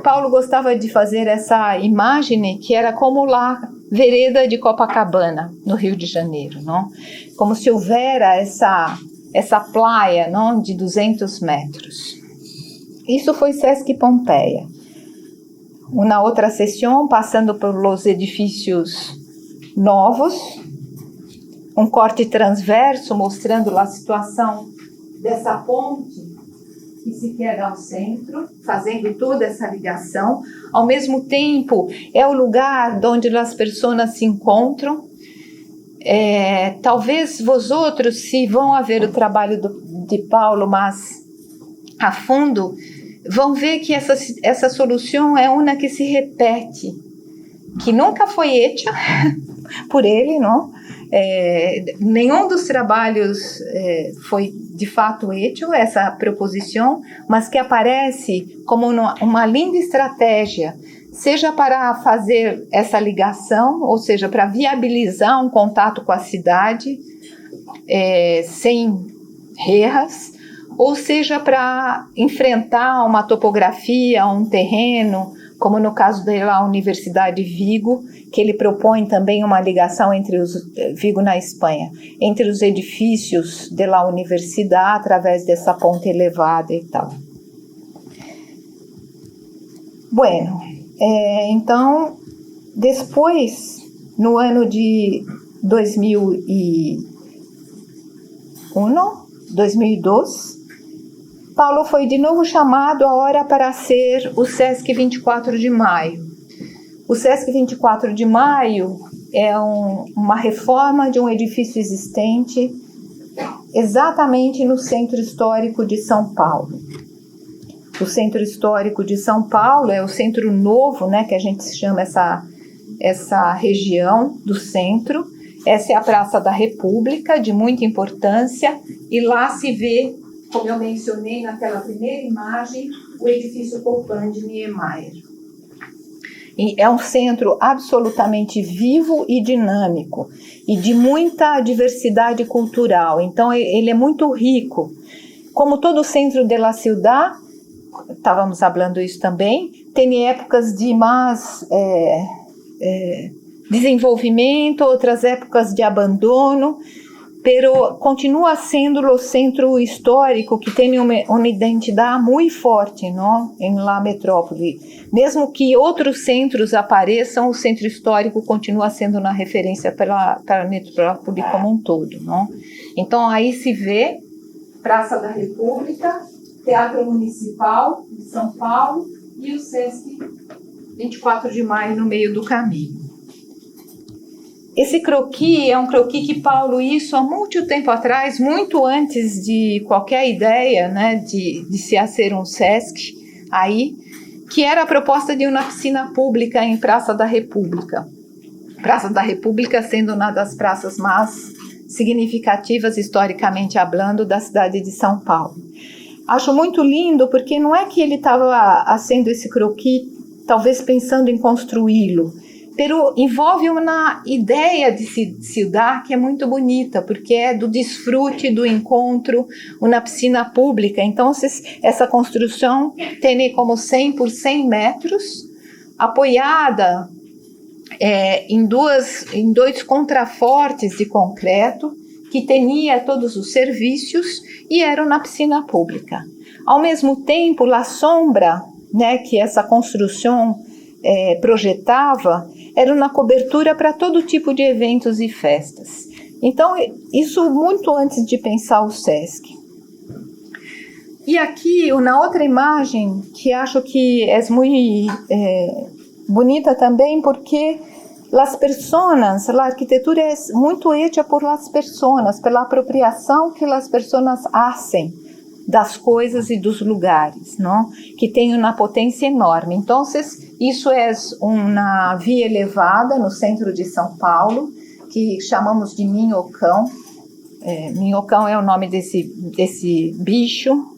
Paulo gostava de fazer essa imagem que era como a vereda de Copacabana, no Rio de Janeiro, não? Como se houvera essa praia, não? De 200 metros. Isso foi SESC Pompeia. Uma outra sessão, passando pelos edifícios novos, um corte transverso mostrando a situação dessa ponte que se queda ao centro, fazendo toda essa ligação. Ao mesmo tempo, é o lugar onde as pessoas se encontram. Talvez vosotros, se vão a ver o trabalho de Paulo mais a fundo, vão ver que essa solução é uma que se repete, que nunca foi feita por ele, não? Nenhum dos trabalhos foi de fato feito, essa proposição, mas que aparece como uma linda estratégia, seja para fazer essa ligação, ou seja, para viabilizar um contato com a cidade sem rerras, ou seja, para enfrentar uma topografia, um terreno, como no caso da Universidade Vigo, que ele propõe também uma ligação entre Vigo na Espanha, entre os edifícios da universidade, através dessa ponte elevada e tal. Bueno, então, depois, no ano de 2002, Paulo foi de novo chamado agora para ser o SESC 24 de Maio. O SESC 24 de Maio é uma reforma de um edifício existente exatamente no Centro Histórico de São Paulo. O Centro Histórico de São Paulo é o centro novo, né, que a gente chama essa região do centro. Essa é a Praça da República, de muita importância, e lá se vê, como eu mencionei naquela primeira imagem, o edifício Copan de Niemeyer. E é um centro absolutamente vivo e dinâmico, e de muita diversidade cultural. Então, ele é muito rico. Como todo centro de la ciudad, estávamos falando isso também, tem épocas de mais desenvolvimento, outras épocas de abandono, pero continua sendo o centro histórico que tem uma identidade muito forte, não? Em la metrópole. Mesmo que outros centros apareçam, o centro histórico continua sendo uma referência para a metrópole como um todo, não? Então aí se vê Praça da República, Teatro Municipal de São Paulo e o SESC 24 de Maio no meio do caminho. Esse croquis é um croquis que Paulo hizo há muito tempo atrás, muito antes de qualquer ideia, né, de se fazer um SESC aí, que era a proposta de uma piscina pública em Praça da República. Praça da República sendo uma das praças mais significativas, historicamente falando, da cidade de São Paulo. Acho muito lindo, porque não é que ele estava fazendo esse croquis, talvez pensando em construí-lo, pero envolve uma ideia de cidade que é muito bonita, porque é do desfrute, do encontro, uma piscina pública. Então, essa construção tem como 100 por 100 metros, apoiada em dois contrafortes de concreto, que tinha todos os serviços e era uma piscina pública. Ao mesmo tempo, a sombra, né, que essa construção projetava, era uma cobertura para todo tipo de eventos e festas. Então, isso muito antes de pensar o SESC. E aqui, uma outra imagem que acho que é muito bonita também, porque as pessoas, a arquitetura é muito hecha por as pessoas, pela apropriação que as pessoas fazem das coisas e dos lugares, não? Que tem uma potência enorme. Então, isso é uma via elevada no centro de São Paulo, que chamamos de Minhocão. Minhocão é o nome desse bicho,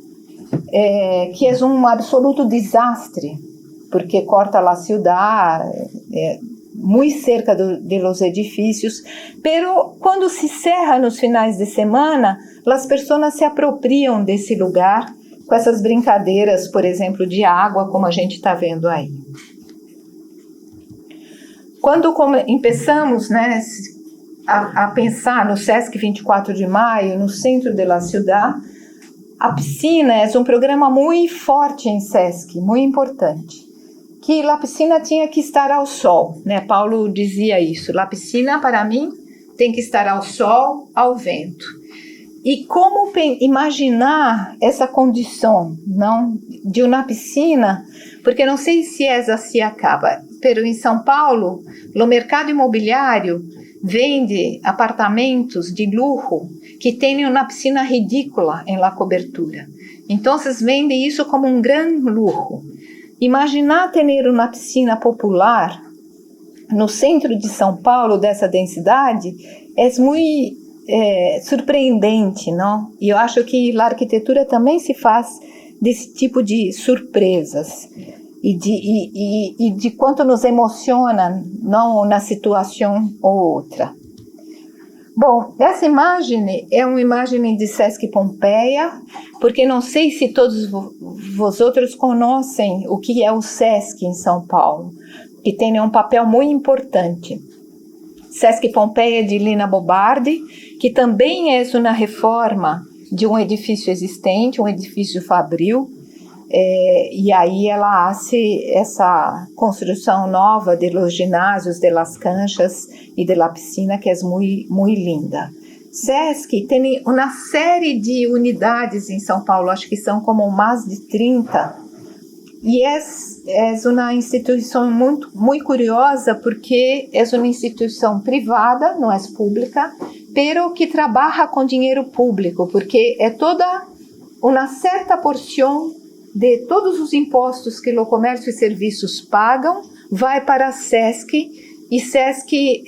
que é um absoluto desastre, porque corta a cidade, muito cerca dos edifícios, pero quando se cerra nos finais de semana, as pessoas se apropriam desse lugar com essas brincadeiras, por exemplo, de água, como a gente está vendo aí. Quando começamos, né, a pensar no Sesc 24 de Maio, no centro da cidade, a piscina é um programa muito forte em Sesc, muito importante. Que a piscina tinha que estar ao sol, né? Paulo dizia isso. A piscina, para mim, tem que estar ao sol, ao vento. E como imaginar essa condição, não, de uma piscina? Porque não sei se essa se acaba, mas em São Paulo, o mercado imobiliário vende apartamentos de luxo que têm uma piscina ridícula em la cobertura. Então, vende isso como um grande luxo. Imaginar ter uma piscina popular no centro de São Paulo, dessa densidade, é muito surpreendente, não? E eu acho que a arquitetura também se faz desse tipo de surpresas e de quanto nos emociona, não, na situação ou outra. Bom, essa imagem é uma imagem de Sesc Pompeia, porque não sei se todos vocês conhecem o que é o Sesc em São Paulo, que tem um papel muito importante. Sesc Pompeia de Lina Bobardi, que também é uma reforma de um edifício existente, um edifício fabril, e aí ela faz essa construção nova de los ginásios, de las canchas e de la piscina, que é muito, muito linda. Sesc tem uma série de unidades em São Paulo, acho que são como mais de 30, e é uma instituição muito, muito curiosa, porque é uma instituição privada, não é pública, pero que trabalha com dinheiro público, porque é toda uma certa porção de todos os impostos que o comércio e serviços pagam, vai para a Sesc, e Sesc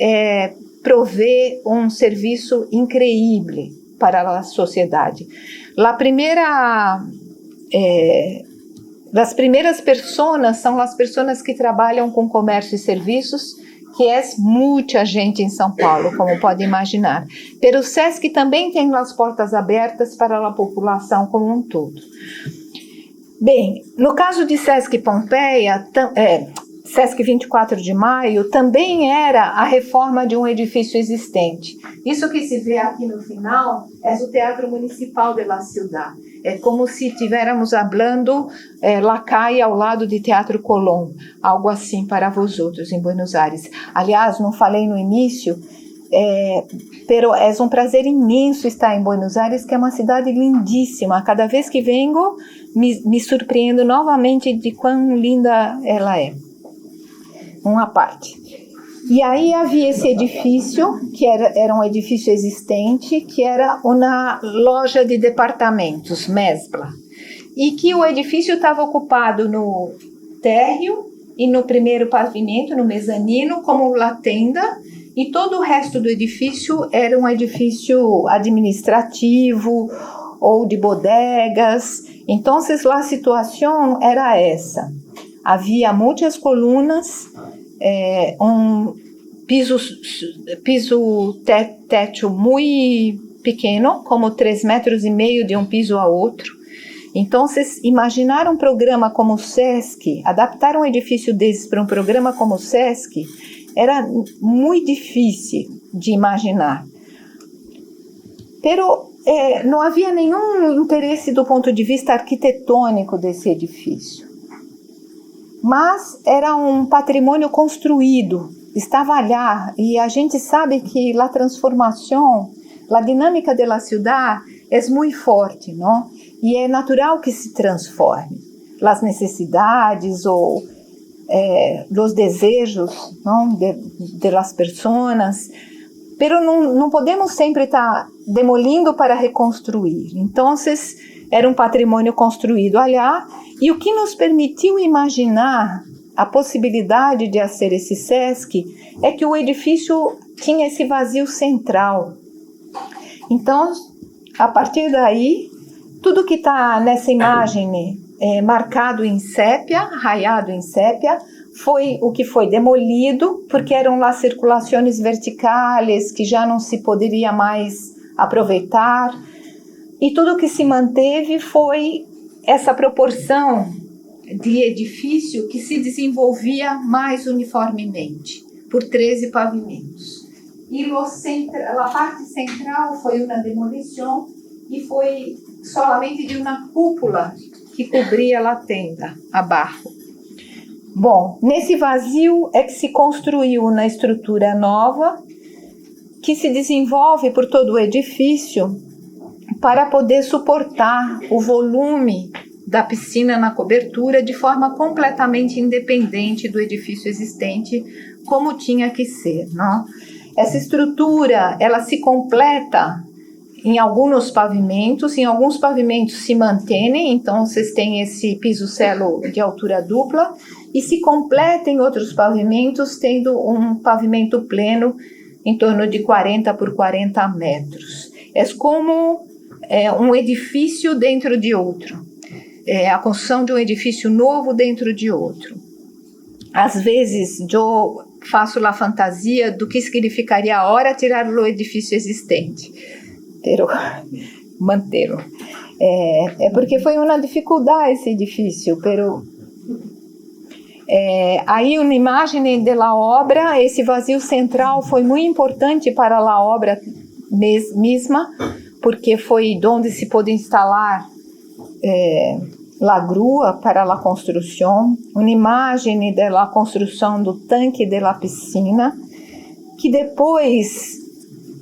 provê um serviço incrível para a sociedade. As primeiras pessoas são as pessoas que trabalham com comércio e serviços, que é muita gente em São Paulo, como pode imaginar. Pero o Sesc também tem as portas abertas para a população como um todo. Bem, no caso de Sesc Pompeia, Sesc 24 de Maio, também era a reforma de um edifício existente. Isso que se vê aqui no final é o Teatro Municipal de la Ciudad. É como se estivéssemos falando La Calle ao lado de Teatro Colón, algo assim para vosotros em Buenos Aires. Aliás, não falei no início, pero é um prazer imenso estar em Buenos Aires, que é uma cidade lindíssima. Cada vez que venho, me surpreendo novamente de quão linda ela é. Uma parte. E aí havia esse edifício, que era um edifício existente, que era uma loja de departamentos, Mesbla. E que o edifício estava ocupado no térreo e no primeiro pavimento, no mezanino, como la tenda, e todo o resto do edifício era um edifício administrativo ou de bodegas. Então, a situação era essa. Havia muitas colunas, um teto muito pequeno, como 3,5 metros de um piso a outro. Então, imaginar um programa como o Sesc, adaptar um edifício desses para um programa como o Sesc, era muito difícil de imaginar. Pero não havia nenhum interesse do ponto de vista arquitetônico desse edifício. Mas era um patrimônio construído, estava lá, e a gente sabe que a transformação, a dinâmica da cidade é muito forte, não? e é natural que se transforme. As necessidades ou os desejos, não, de las personas, pero não podemos sempre estar demolindo para reconstruir. Então, era um patrimônio construído allá, e o que nos permitiu imaginar a possibilidade de fazer esse SESC é que o edifício tinha esse vazio central. Então, a partir daí, tudo que está nessa imagem marcado em sépia, raiado em sépia, foi o que foi demolido, porque eram as circulações verticais que já não se poderia mais aproveitar, e tudo que se manteve foi essa proporção de edifício que se desenvolvia mais uniformemente, por 13 pavimentos. E a parte central foi uma demolição e foi solamente de uma cúpula que cobria a tenda abaixo. Bom, nesse vazio é que se construiu uma estrutura nova que se desenvolve por todo o edifício para poder suportar o volume da piscina na cobertura de forma completamente independente do edifício existente, como tinha que ser, não? Essa estrutura, ela se completa em alguns pavimentos se mantêm, então vocês têm esse piso-selo de altura dupla, e se completa em outros pavimentos, tendo um pavimento pleno em torno de 40 por 40 metros. É como um edifício dentro de outro, a construção de um edifício novo dentro de outro. Às vezes, eu faço a fantasia do que significaria agora tirar o edifício existente, pero mantê-lo. Porque foi uma dificuldade esse edifício, pero aí uma imagem da obra, esse vazio central foi muito importante para a obra mesma, porque foi onde se pôde instalar a grua para a construção, uma imagem da construção do tanque da piscina, que depois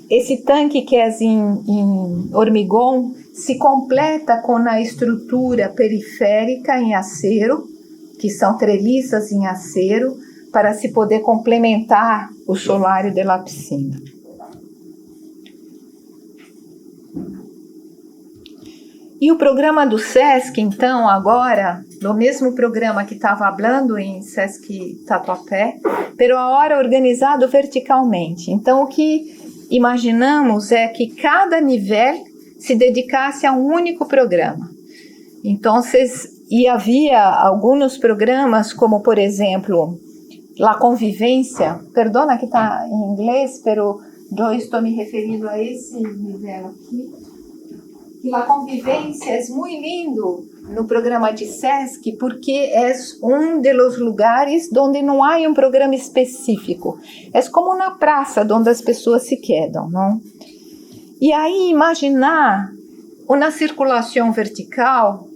esse tanque que é em hormigão se completa com a estrutura periférica em acero, que são treliças em acero, para se poder complementar o solário da piscina. E o programa do SESC, então, agora, no mesmo programa que estava falando em SESC Tatuapé, pero agora organizado verticalmente. Então, o que imaginamos é que cada nível se dedicasse a um único programa. Então, havia alguns programas, como, por exemplo, a convivência, perdona que está em inglês, pero eu estou me referindo a esse nível aqui. E a convivência é muito lindo no programa de SESC, porque é um dos lugares onde não há um programa específico. É como na praça, onde as pessoas se quedam, não? E aí imaginar uma circulação vertical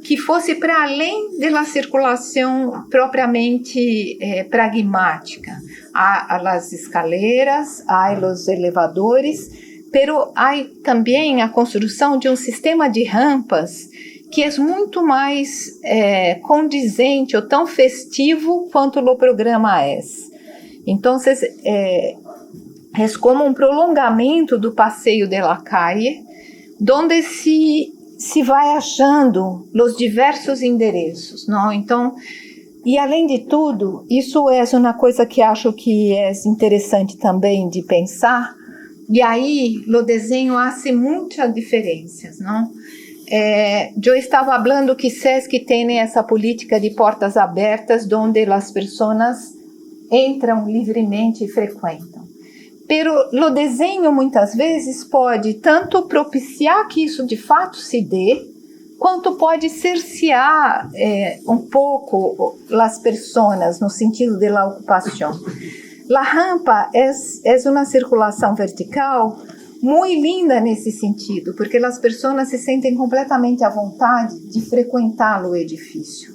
que fosse para além da circulação propriamente pragmática. Há as escaleiras, há os elevadores, pero há também a construção de um sistema de rampas que é muito mais condizente ou tão festivo quanto o programa é. Então, é como um prolongamento do passeio de la calle, onde se vai achando os diversos endereços, não? Então, e além de tudo, isso é uma coisa que acho que é interessante também de pensar. E aí, o desenho faz muitas diferenças, não? Eu estava falando que SESC tem essa política de portas abertas, onde as pessoas entram livremente e frequentam. Pero o desenho, muitas vezes, pode tanto propiciar que isso de fato se dê, quanto pode cercear um pouco as pessoas, no sentido da ocupação. A rampa é uma circulação vertical muito linda nesse sentido, porque as pessoas se sentem completamente à vontade de frequentar o edifício.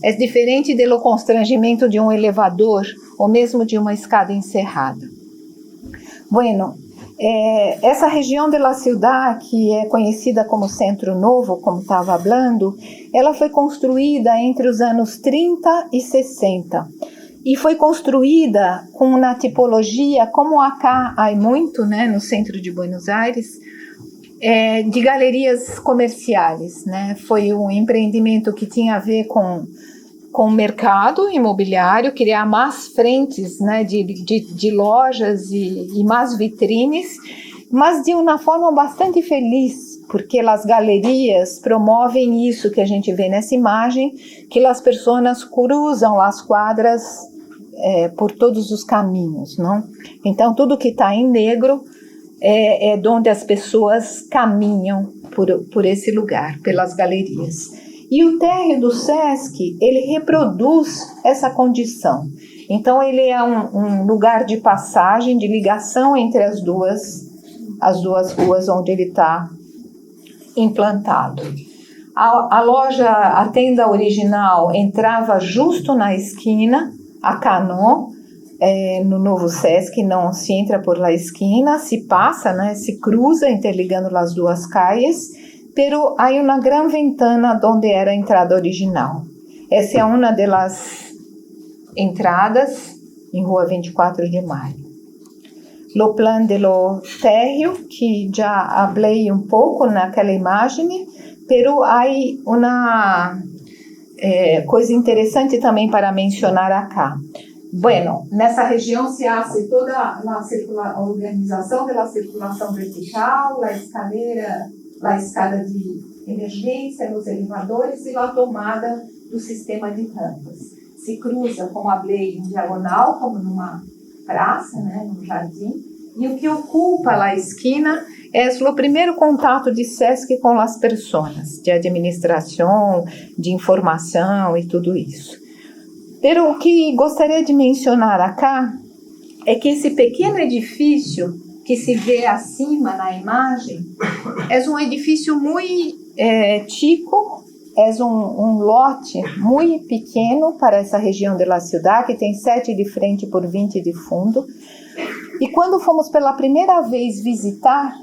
É diferente do constrangimento de um elevador ou mesmo de uma escada encerrada. Bueno, essa região de La Ciudad, que é conhecida como Centro Novo, como estava falando, ela foi construída entre os anos 30 e 60. E foi construída com uma tipologia, como acá há muito, né, no centro de Buenos Aires, de galerias comerciais, né? Foi um empreendimento que tinha a ver com o mercado imobiliário, criar mais frentes, né, de lojas e mais vitrines, mas de uma forma bastante feliz, porque as galerias promovem isso que a gente vê nessa imagem, que as pessoas cruzam as quadras por todos os caminhos, não? Então, tudo que está em negro é onde as pessoas caminham por esse lugar, pelas galerias. E o térreo do Sesc, ele reproduz essa condição. Então, ele é um lugar de passagem, de ligação entre as duas ruas onde ele está implantado. A loja, a tenda original, entrava justo na esquina, a Canon, no novo Sesc, não se entra por la esquina, se passa, né, se cruza, interligando as duas calles, pero há uma grande ventana onde era a entrada original. Essa é uma das entradas em Rua 24 de Maio. O plano do térreo, que já falei um pouco naquela imagem, pero há uma coisa interessante também para mencionar acá. Bueno, nessa região se hace toda a organização da circulação vertical, a escada de emergência nos elevadores e a tomada do sistema de rampas. Se cruza, como falei, em diagonal, como numa praça, né, num jardim, e o que ocupa a esquina é o primeiro contato de Sesc com as pessoas, de administração, de informação e tudo isso. Pero o que gostaria de mencionar acá é que esse pequeno edifício que se vê acima na imagem é um edifício muito chico, é um lote muito pequeno para essa região de La Ciudad, que tem 7 de frente por 20 de fundo. E quando fomos pela primeira vez visitar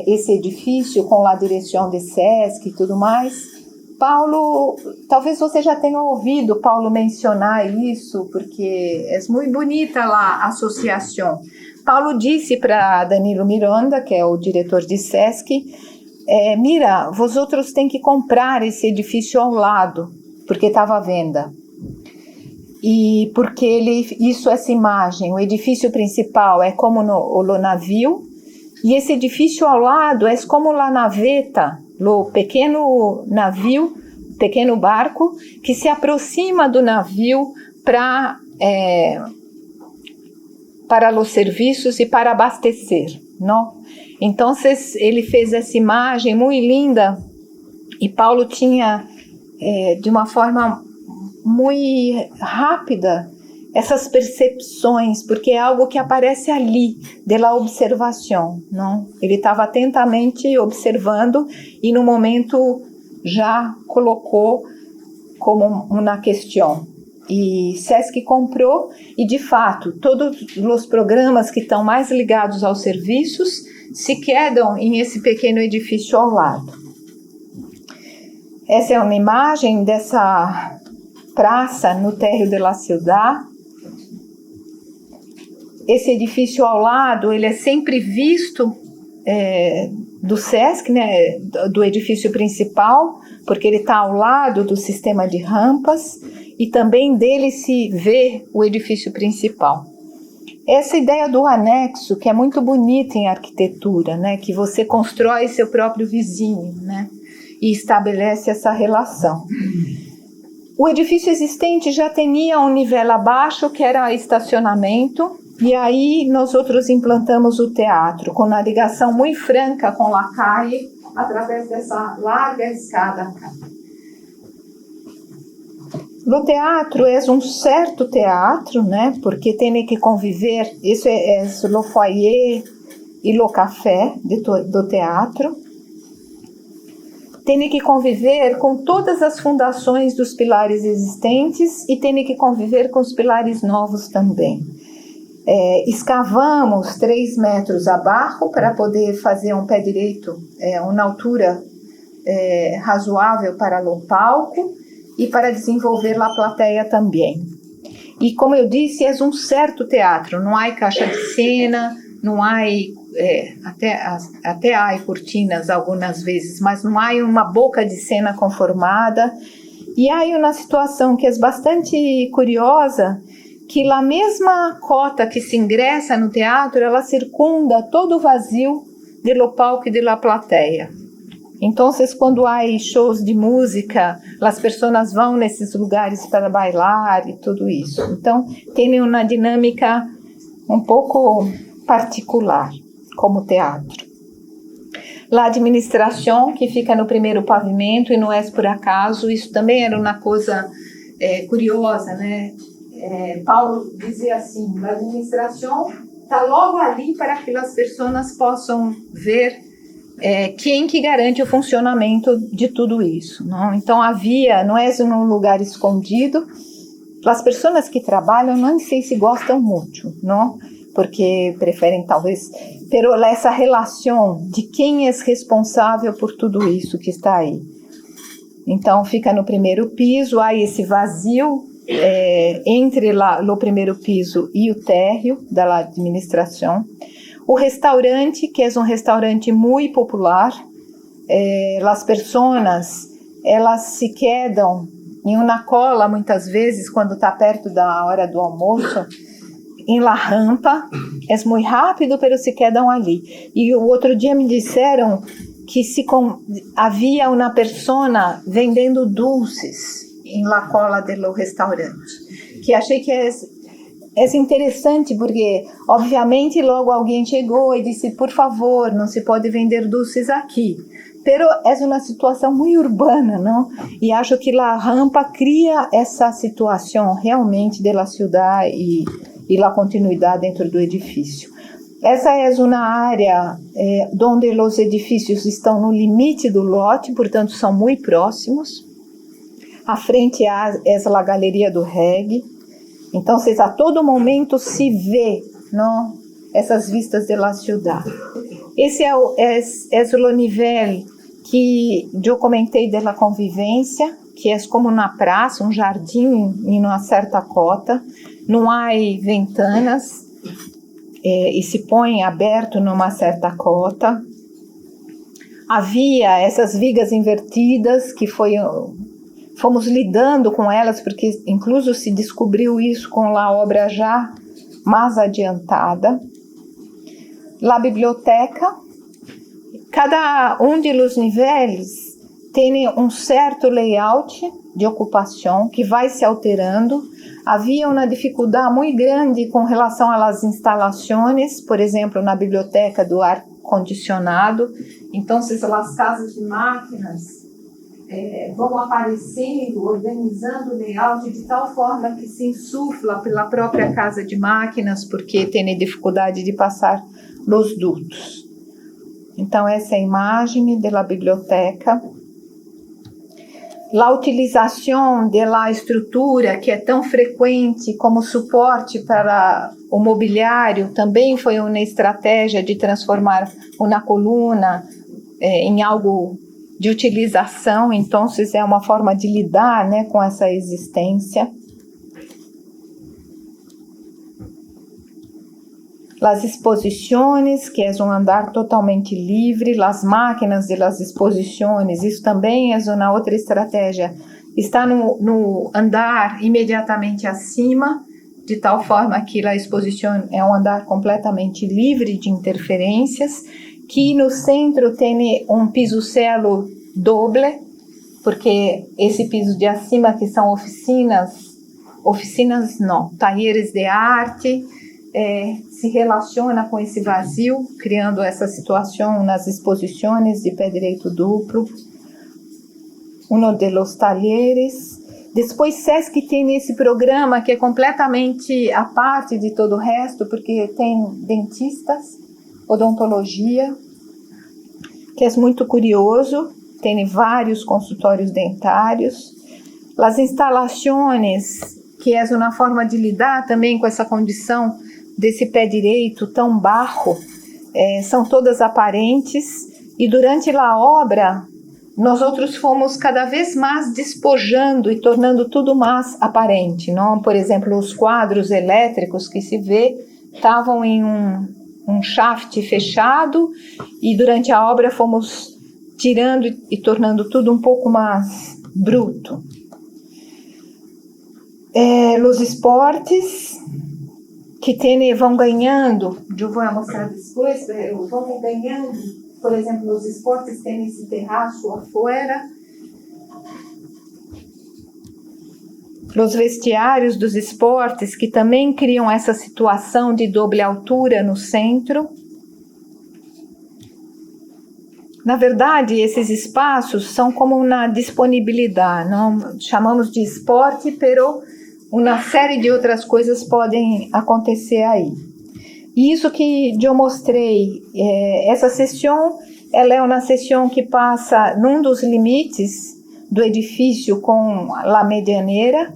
esse edifício com a direção de Sesc e tudo mais, Paulo, talvez você já tenha ouvido Paulo mencionar isso, porque é muito bonita a associação. Paulo disse para Danilo Miranda, que é o diretor de Sesc, mira, vosotros tem que comprar esse edifício ao lado, porque estava à venda. E porque essa imagem, o edifício principal é como o navio, e esse edifício ao lado é como a naveta, o pequeno navio, pequeno barco, que se aproxima do navio para os serviços e para abastecer, não? Então, ele fez essa imagem muito linda e Paulo tinha, de uma forma muito rápida, essas percepções, porque é algo que aparece ali, da observação, não? Ele estava atentamente observando e no momento já colocou como uma questão. E Sesc comprou e, de fato, todos os programas que estão mais ligados aos serviços se quedam em esse pequeno edifício ao lado. Essa é uma imagem dessa praça no térreo de La Ciudad. Esse edifício ao lado, ele é sempre visto do Sesc, né, do edifício principal, porque ele está ao lado do sistema de rampas e também dele se vê o edifício principal. Essa ideia do anexo, que é muito bonita em arquitetura, né, que você constrói seu próprio vizinho, né, e estabelece essa relação. O edifício existente já tinha um nível abaixo, que era estacionamento, e aí nós outros implantamos o teatro, com uma ligação muito franca com a calle, através dessa larga escada. O teatro é um certo teatro, né? Porque tem que conviver, isso é o foyer e o café do teatro. Tem que conviver com todas as fundações dos pilares existentes e tem que conviver com os pilares novos também. escavamos 3 metros abaixo para poder fazer um pé direito, uma altura razoável para o palco e para desenvolver a plateia também. E como eu disse, é um certo teatro, não há caixa de cena, não há, até há cortinas algumas vezes, mas não há uma boca de cena conformada. E há uma situação que é bastante curiosa, que a mesma cota que se ingressa no teatro, ela circunda todo o vazio do palco e da plateia. Então, quando há shows de música, as pessoas vão nesses lugares para bailar e tudo isso. Então, tem uma dinâmica um pouco particular, como teatro. A administração, que fica no primeiro pavimento, e não é por acaso, isso também era uma coisa curiosa, né? Paulo dizia assim, a administração está logo ali para que as pessoas possam ver quem que garante o funcionamento de tudo isso, não? Então não é um lugar escondido, as pessoas que trabalham não sei se gostam muito, não? Porque preferem talvez, pero essa relação de quem é responsável por tudo isso que está aí. Então fica no primeiro piso, há esse vazio entre o primeiro piso e o térreo da administração. O restaurante, que é um restaurante muito popular, as pessoas elas se quedam em uma cola muitas vezes quando está perto da hora do almoço, em la rampa, é muito rápido, pero se quedam ali. E o outro dia me disseram que havia uma pessoa vendendo doces em la cola do restaurante, que achei que é interessante, porque obviamente logo alguém chegou e disse, por favor, não se pode vender doces aqui. Pero é uma situação muito urbana, não? E acho que a rampa cria essa situação realmente da cidade e a continuidade dentro do edifício. Essa é uma área onde os edifícios estão no limite do lote, portanto são muito próximos. À frente é a galeria do reggae. Então, a todo momento se vê, não, essas vistas da cidade. Esse é o nível que eu comentei da convivência, que é como na praça, um jardim em uma certa cota, não há ventanas e se põe aberto numa certa cota. Havia essas vigas invertidas que fomos lidando com elas, porque incluso se descobriu isso com a obra já mais adiantada. A biblioteca, cada dos níveis tem um certo layout de ocupação que vai se alterando. Havia uma dificuldade muito grande com relação às instalações, por exemplo, na biblioteca do ar-condicionado. Então, as casas de máquinas vão aparecendo, organizando o layout de tal forma que se insufla pela própria casa de máquinas, porque tem dificuldade de passar os dutos. Então, essa é a imagem da biblioteca. A utilização da estrutura, que é tão frequente como suporte para o mobiliário, também foi uma estratégia de transformar uma coluna em algo de utilização. Então, é uma forma de lidar, né, com essa existência. As exposições, que é um andar totalmente livre, as máquinas de las exposições, isso também é uma outra estratégia. Está no andar imediatamente acima, de tal forma que a exposição é um andar completamente livre de interferências, que no centro tem um piso-celo doble, porque esse piso de acima, que são oficinas não, talheres de arte, se relaciona com esse vazio, criando essa situação nas exposições de pé direito duplo. Um dos talheres. Depois, SESC tem esse programa que é completamente à parte de todo o resto, porque tem dentistas, odontologia, que é muito curioso, tem vários consultórios dentários. As instalações, que é uma forma de lidar também com essa condição desse pé direito tão bajo são todas aparentes, e durante a obra nós outros fomos cada vez mais despojando e tornando tudo mais aparente, não? Por exemplo, os quadros elétricos que se vê estavam em um shaft fechado, e durante a obra fomos tirando e tornando tudo um pouco mais bruto. Os esportes que vão ganhando, eu vou mostrar depois, vão ganhando, por exemplo, os esportes têm esse terraço afuera, os vestiários dos esportes que também criam essa situação de doble altura no centro. Na verdade, esses espaços são como uma disponibilidade, não chamamos de esporte, pero uma série de outras coisas podem acontecer aí. E isso que eu mostrei, essa sessão, ela é uma sessão que passa num dos limites do edifício com a medianeira,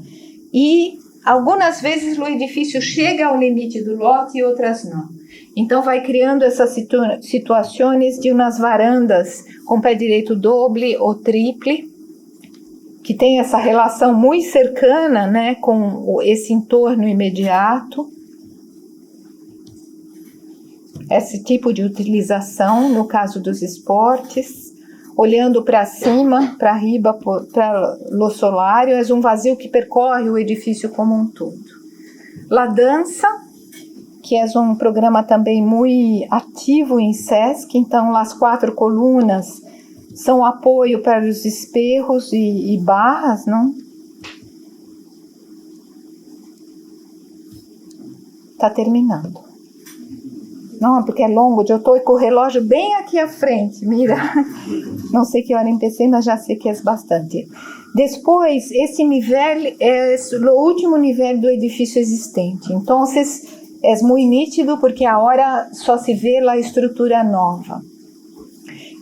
e algumas vezes o edifício chega ao limite do lote e outras não. Então vai criando essas situações de umas varandas com pé direito doble ou triple, que tem essa relação muito cercana, né, com esse entorno imediato. Esse tipo de utilização, no caso dos esportes, olhando para cima, para riba, para o solário, é um vazio que percorre o edifício como um todo. La dança, que é um programa também muito ativo em SESC, então as 4 colunas são apoio para os espelhos e barras, não? Está terminando. Não, porque é longo, eu estou com o relógio bem aqui à frente, mira. Não sei que hora empecei, mas já sei que é bastante. Depois, esse nível é o último nível do edifício existente. Então, é muito nítido porque agora só se vê a estrutura nova.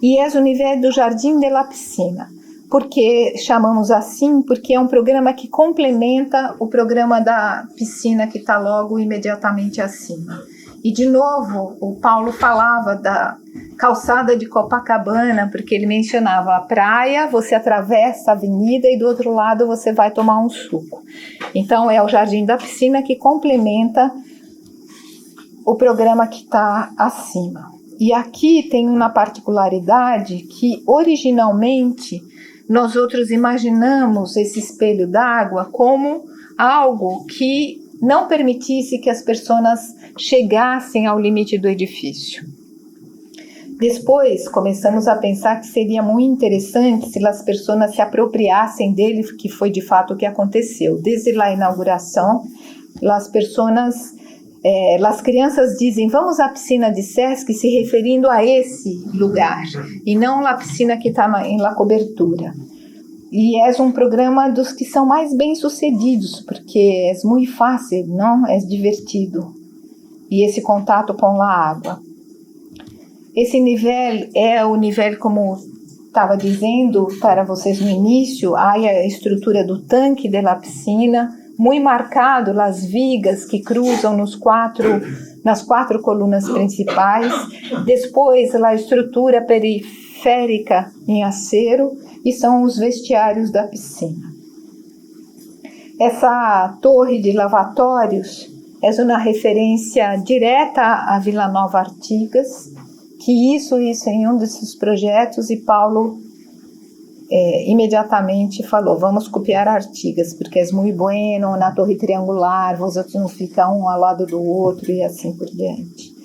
E é o nível do Jardim de la Piscina. Por que chamamos assim? Porque é um programa que complementa o programa da piscina que está logo imediatamente acima. E, de novo, o Paulo falava da calçada de Copacabana, porque ele mencionava a praia, você atravessa a avenida e do outro lado você vai tomar um suco. Então, é o Jardim da Piscina que complementa o programa que está acima. E aqui tem uma particularidade que, originalmente, nós outros imaginamos esse espelho d'água como algo que não permitisse que as pessoas chegassem ao limite do edifício. Depois, começamos a pensar que seria muito interessante se as pessoas se apropriassem dele, que foi de fato o que aconteceu. Desde a inauguração, as pessoas... as crianças dizem, vamos à piscina de SESC, se referindo a esse lugar, e não a piscina que está em la cobertura. E é um programa dos que são mais bem sucedidos, porque é muito fácil, não? É divertido. E esse contato com a água. Esse nível é o nível, como estava dizendo para vocês no início, a estrutura do tanque da piscina, muito marcado as vigas que cruzam nas 4 colunas principais, depois a estrutura periférica em acero, e são os vestiários da piscina. Essa torre de lavatórios é uma referência direta à Vila Nova Artigas, que isso em um desses projetos, e Paulo imediatamente falou, vamos copiar Artigas, porque é muito bueno, na torre triangular, os outros não ficam um ao lado do outro e assim por diante.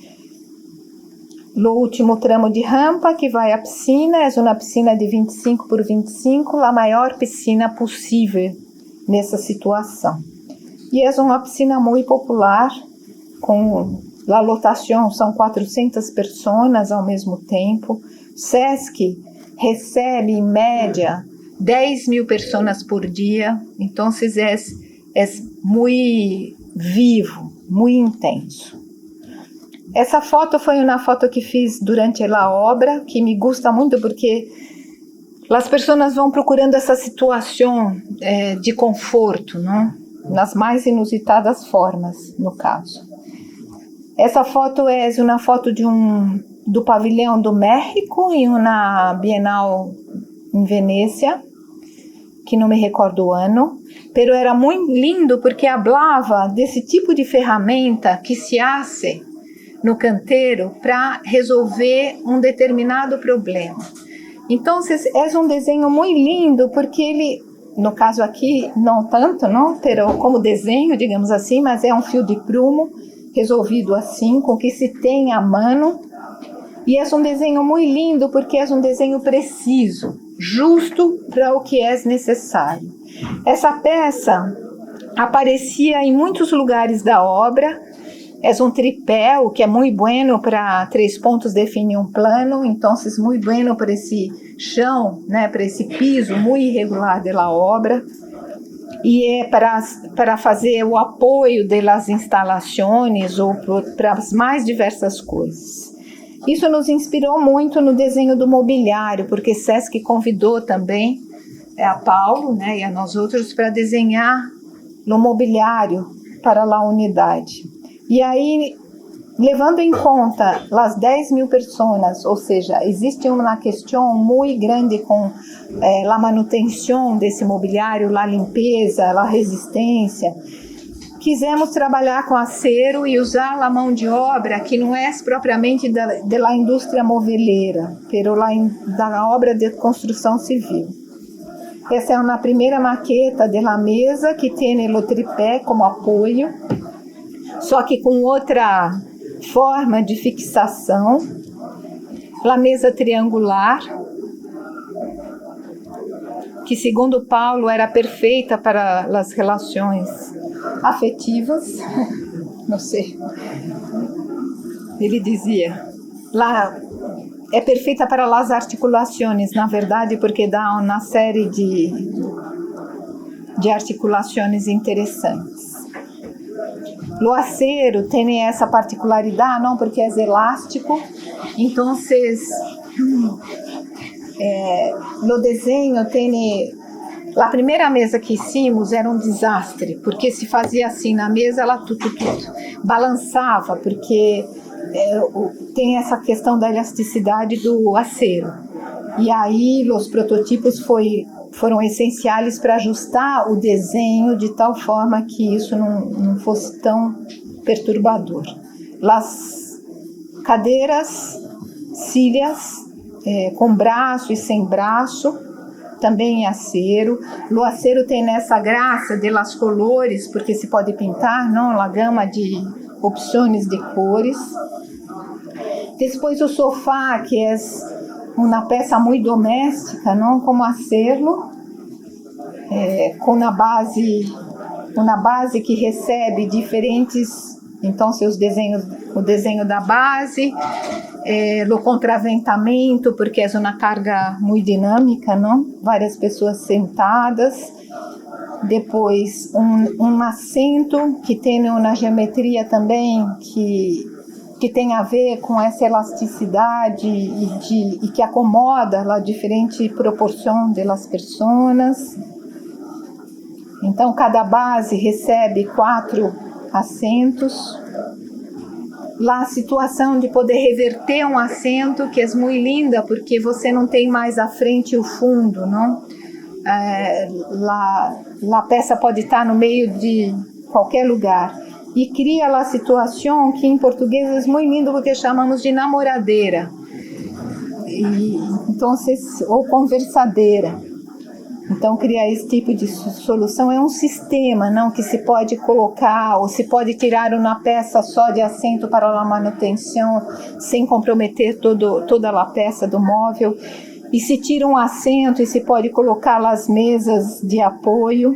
No último tramo de rampa que vai à piscina, é uma piscina de 25 por 25, a maior piscina possível nessa situação. E é uma piscina muito popular, com a lotação são 400 pessoas ao mesmo tempo. SESC recebe, em média, 10 mil pessoas por dia. Então, é muito vivo, muito intenso. Essa foto foi uma foto que fiz durante a obra, que me gusta muito porque as pessoas vão procurando essa situação de conforto, não? Nas mais inusitadas formas, no caso. Essa foto é uma foto do pavilhão do México em uma Bienal em Venecia, que não me recordo o ano, pero era muito lindo porque falava desse tipo de ferramenta que se hace no canteiro para resolver um determinado problema. Então, é um desenho muito lindo porque ele, no caso aqui, não tanto, não, pero como desenho, digamos assim, mas é um fio de prumo resolvido assim, com que se tem à mano. E é um desenho muito lindo porque é um desenho preciso, justo para o que é necessário. Essa peça aparecia em muitos lugares da obra. É um tripé, o que é muito bueno para 3 pontos definir um plano, então é muito bueno para esse chão, né, para esse piso muito irregular da obra. E é para fazer o apoio das instalações ou para as mais diversas coisas. Isso nos inspirou muito no desenho do mobiliário, porque SESC convidou também a Paulo, né, e a nós outros para desenhar no mobiliário para a unidade. E aí, levando em conta as 10.000 pessoas, ou seja, existe uma questão muito grande com a manutenção desse mobiliário, a limpeza, a resistência. Quisemos trabalhar com acero e usar a mão de obra que não é propriamente da indústria moveleira, mas da obra de construção civil. Essa é uma primeira maqueta da mesa que tem o tripé como apoio, só que com outra forma de fixação. A mesa triangular, que segundo Paulo era perfeita para as relações afetivas, não sei, ele dizia, lá é perfeita para as articulações, na verdade, porque dá uma série de articulações interessantes. O acero tem essa particularidade, não, porque é elástico, então no desenho tem. A primeira mesa que hicimos era um desastre, porque se fazia assim na mesa, ela tudo balançava, porque tem essa questão da elasticidade do acero. E aí os prototipos foram essenciais para ajustar o desenho de tal forma que isso não fosse tão perturbador. As cadeiras, cilhas, com braço e sem braço, também em acero. O acero tem essa graça das cores, porque se pode pintar, não, a gama de opções de cores. Depois o sofá, que é uma peça muito doméstica, não, como acero, com uma base que recebe diferentes, então o desenho da base, o contraventamento, porque é uma carga muito dinâmica, não? Várias pessoas sentadas. Depois um assento que tem uma geometria também que tem a ver com essa elasticidade e que acomoda a diferente proporção das pessoas. Então, cada base recebe 4 assentos. Lá a situação de poder reverter um assento, que é muito linda, porque você não tem mais a frente e o fundo, não? A peça pode estar no meio de qualquer lugar. E cria a situação que em português é muito lindo, porque chamamos de namoradeira. Então, ou conversadeira. Então, criar esse tipo de solução é um sistema, não, que se pode colocar ou se pode tirar uma peça só de assento para a manutenção, sem comprometer toda a peça do móvel. E se tira um assento e se pode colocar as mesas de apoio.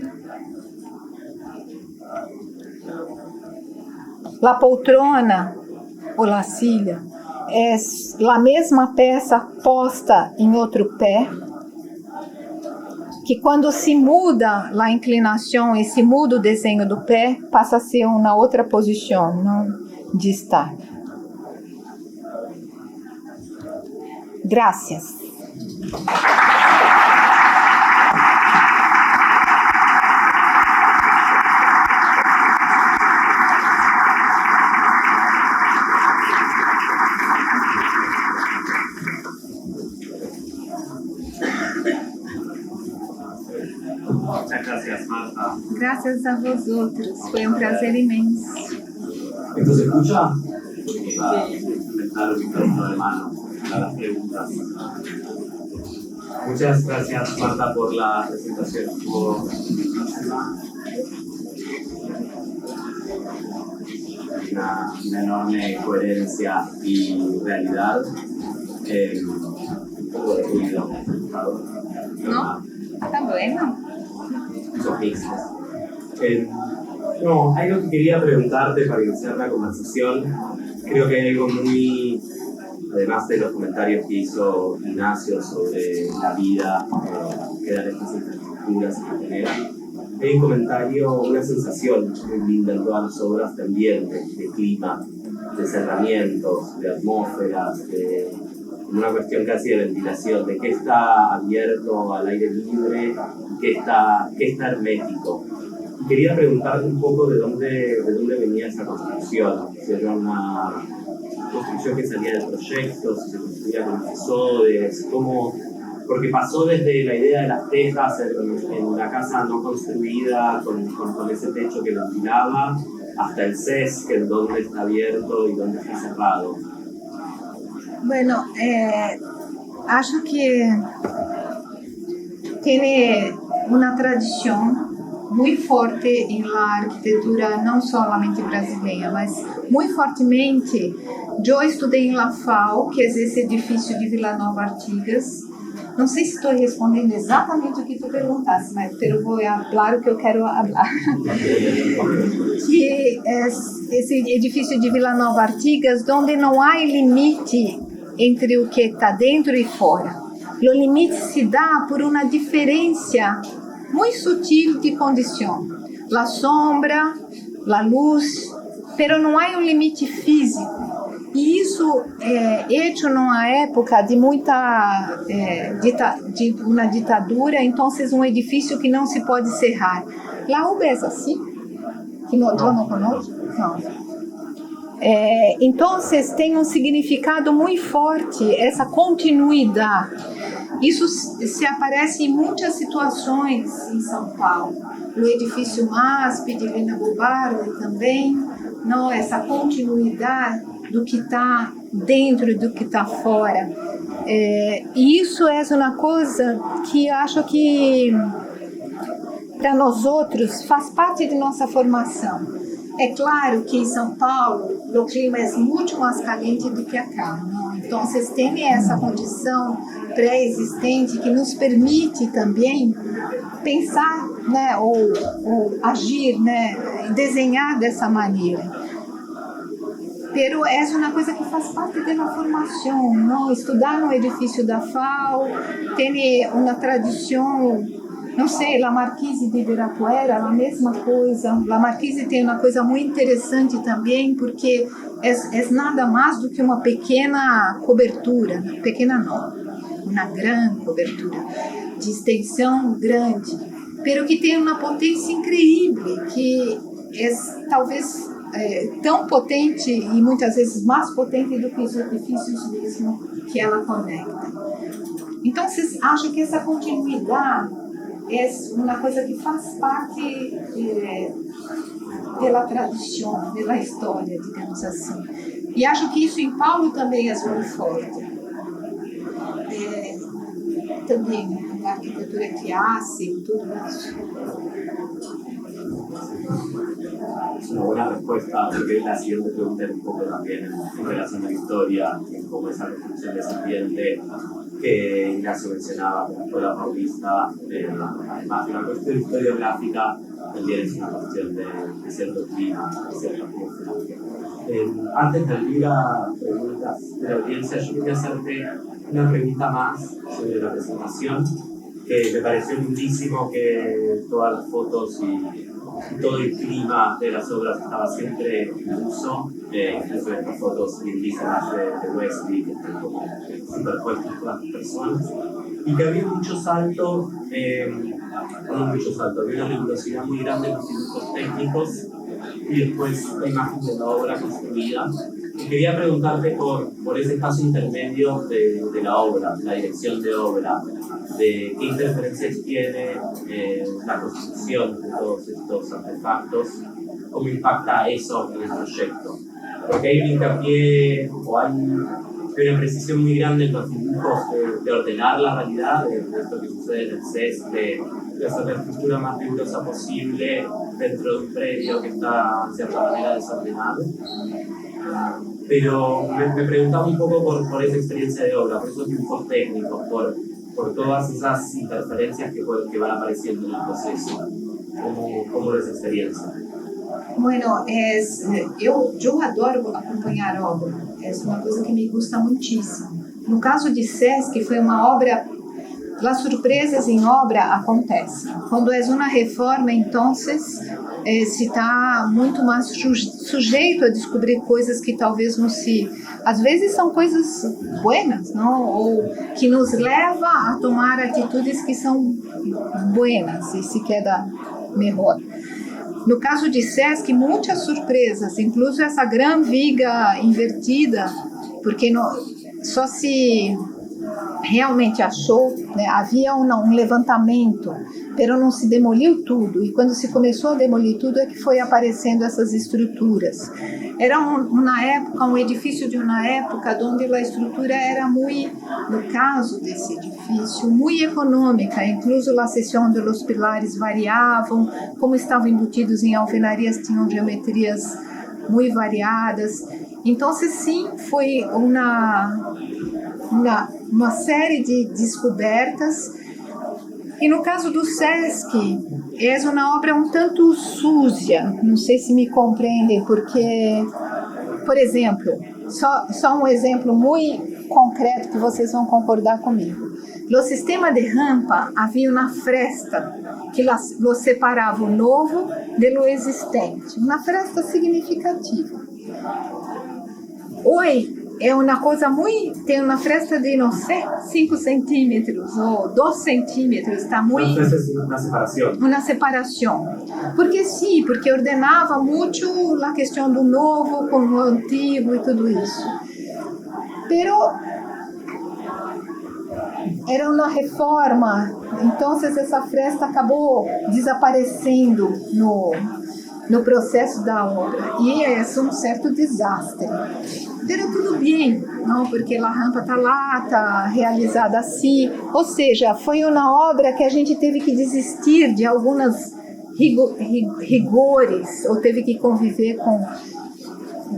A poltrona ou a cilha é a mesma peça posta em outro pé, que quando se muda a inclinação e se muda o desenho do pé, passa a ser uma outra posição, não, de estar. Gracias. Muchas gracias, Marta. Graças a vosotros. Foi um prazer imenso. ¿Esto se escucha? Vamos a inventar el micrófono de mano para las preguntas. Muchas gracias, Marta, por la presentación. Estuvo bellísima. Una enorme coherencia y realidad. Un poco de ruido. No? Tá bueno. Esos mixes. No, algo que quería preguntarte para iniciar la conversación. Creo que hay algo muy, además de los comentarios que hizo Ignacio sobre la vida que dan estas infraestructuras que generan, hay un comentario, una sensación muy linda en todas las obras de ambiente, de clima, de cerramientos, de atmósferas, de una cuestión casi de ventilación, de qué está abierto al aire libre, qué está hermético. Y quería preguntarte un poco de dónde venía esa construcción, si era una construcción que salía del proyecto, si se construía con asesores, cómo, porque pasó desde la idea de las tejas en una casa no construida con ese techo que ventilaba, hasta el CES, que es donde está abierto y donde está cerrado. Bueno, acho que tem uma tradição muito forte em la arquitetura, não solamente brasileira, mas muito fortemente. Eu estudei em La FAO, que é esse edifício de Vila Nova Artigas. Não sei se estou respondendo exatamente o que tu perguntaste, mas eu vou falar o que eu quero falar. Que é esse edifício de Vila Nova Artigas, onde não há limite entre o que está dentro e fora. O limite se dá por uma diferença muito sutil de condição. A sombra, a luz, mas não há limite físico. E isso é feito numa época de muita de uma ditadura, então é edifício que não se pode cerrar. La UBA é assim? Que não, eu não conheço? Não. Então tem um significado muito forte, essa continuidade. Isso se aparece em muitas situações em São Paulo. No edifício MASP de Lina Bobardo também, não, essa continuidade do que está dentro e do que está fora. E isso é uma coisa que acho que para nós outros faz parte de nossa formação. É claro que em São Paulo o clima é muito mais caliente do que acá, não? Então vocês têm essa condição pré-existente que nos permite também pensar, né, ou agir, né, desenhar dessa maneira. Pero é uma coisa que faz parte da formação, não? Estudar no edifício da FAO, tem uma tradição. Não sei, La Marquise de Ibirapuera, a mesma coisa. La Marquise tem uma coisa muito interessante também, porque é nada mais do que uma pequena cobertura, pequena não, uma grande cobertura, de extensão grande, pero que tem uma potência incrível, que é talvez tão potente e muitas vezes mais potente do que os edifícios mesmo que ela conecta. Então, vocês acham que essa continuidade é uma coisa que faz parte da tradição, da história, digamos assim. E acho que isso em Paulo também é muito forte. Também a arquitetura clássica, tudo isso. Es una buena respuesta, porque la siguiente pregunta es un poco también en relación a la historia, en cómo esa construcción de ese ambiente que Ignacio mencionaba, como fue la Paulista, además de una cuestión historiográfica, también es una cuestión de cierto clima, de cierta atmósfera. Antes de abrir a preguntas de la audiencia, yo quería hacerte una pregunta más sobre la presentación, que me pareció lindísimo que todas las fotos y todo el clima de las obras estaba siempre en uso, incluso estas fotos lindísimas de Wesley, que están como superpuestas todas las personas, y que había mucho salto, había una rigurosidad muy grande en los dibujos técnicos, y después la imagen de la obra construida, Y quería preguntarte por ese espacio intermedio de la obra, la dirección de obra, de qué interferencias tiene la construcción de todos estos artefactos, cómo impacta eso en el proyecto. Porque hay un hincapié o hay una precisión muy grande en los dibujos de ordenar la realidad, de esto que sucede en el CES, de hacer la estructura más rigurosa posible dentro de un predio que está de cierta manera desordenado. Pero me preguntaba un poco por esa experiencia de obra, por esos dibujos técnicos, por todas esas interferencias que van apareciendo en el proceso. ¿Cómo es esa experiencia? Bueno, eu adoro acompanhar obra, é uma coisa que me gusta muitíssimo. No caso de SESC, foi uma obra, as surpresas em obra acontecem. Quando é uma reforma, então, se está muito mais sujeito a descobrir coisas que talvez não se... Às vezes são coisas buenas, não? Ou que nos leva a tomar atitudes que são buenas, e se queda melhor. No caso de SESC, muitas surpresas, incluso essa grande viga invertida, porque só se realmente achou, né, havia um levantamento, mas não se demoliu tudo, e quando se começou a demolir tudo é que foi aparecendo essas estruturas. Era uma época, um edifício de uma época onde a estrutura era muito, no caso desse edifício, muito econômica, incluso a seção dos pilares variavam, como estavam embutidos em alvenarias, tinham geometrias muito variadas. Então, sim, foi uma série de descobertas. E no caso do SESC, é uma obra um tanto suja, não sei se me compreendem, porque, por exemplo, só um exemplo muito concreto que vocês vão concordar comigo. No sistema de rampa havia uma fresta que lo separava o novo do existente, uma fresta significativa. Hoje, é uma coisa muito... Tem uma fresta de, não sei, 5 centímetros ou 2 centímetros. Está muito... Uma separação. Uma separação. Porque sim, porque ordenava muito a questão do novo com o antigo e tudo isso. Pero era uma reforma, então essa fresta acabou desaparecendo no processo da obra. E é um certo desastre. Era tudo bem, não? Porque a rampa está lá, está realizada assim. Ou seja, foi uma obra que a gente teve que desistir de algumas rigores, ou teve que conviver com...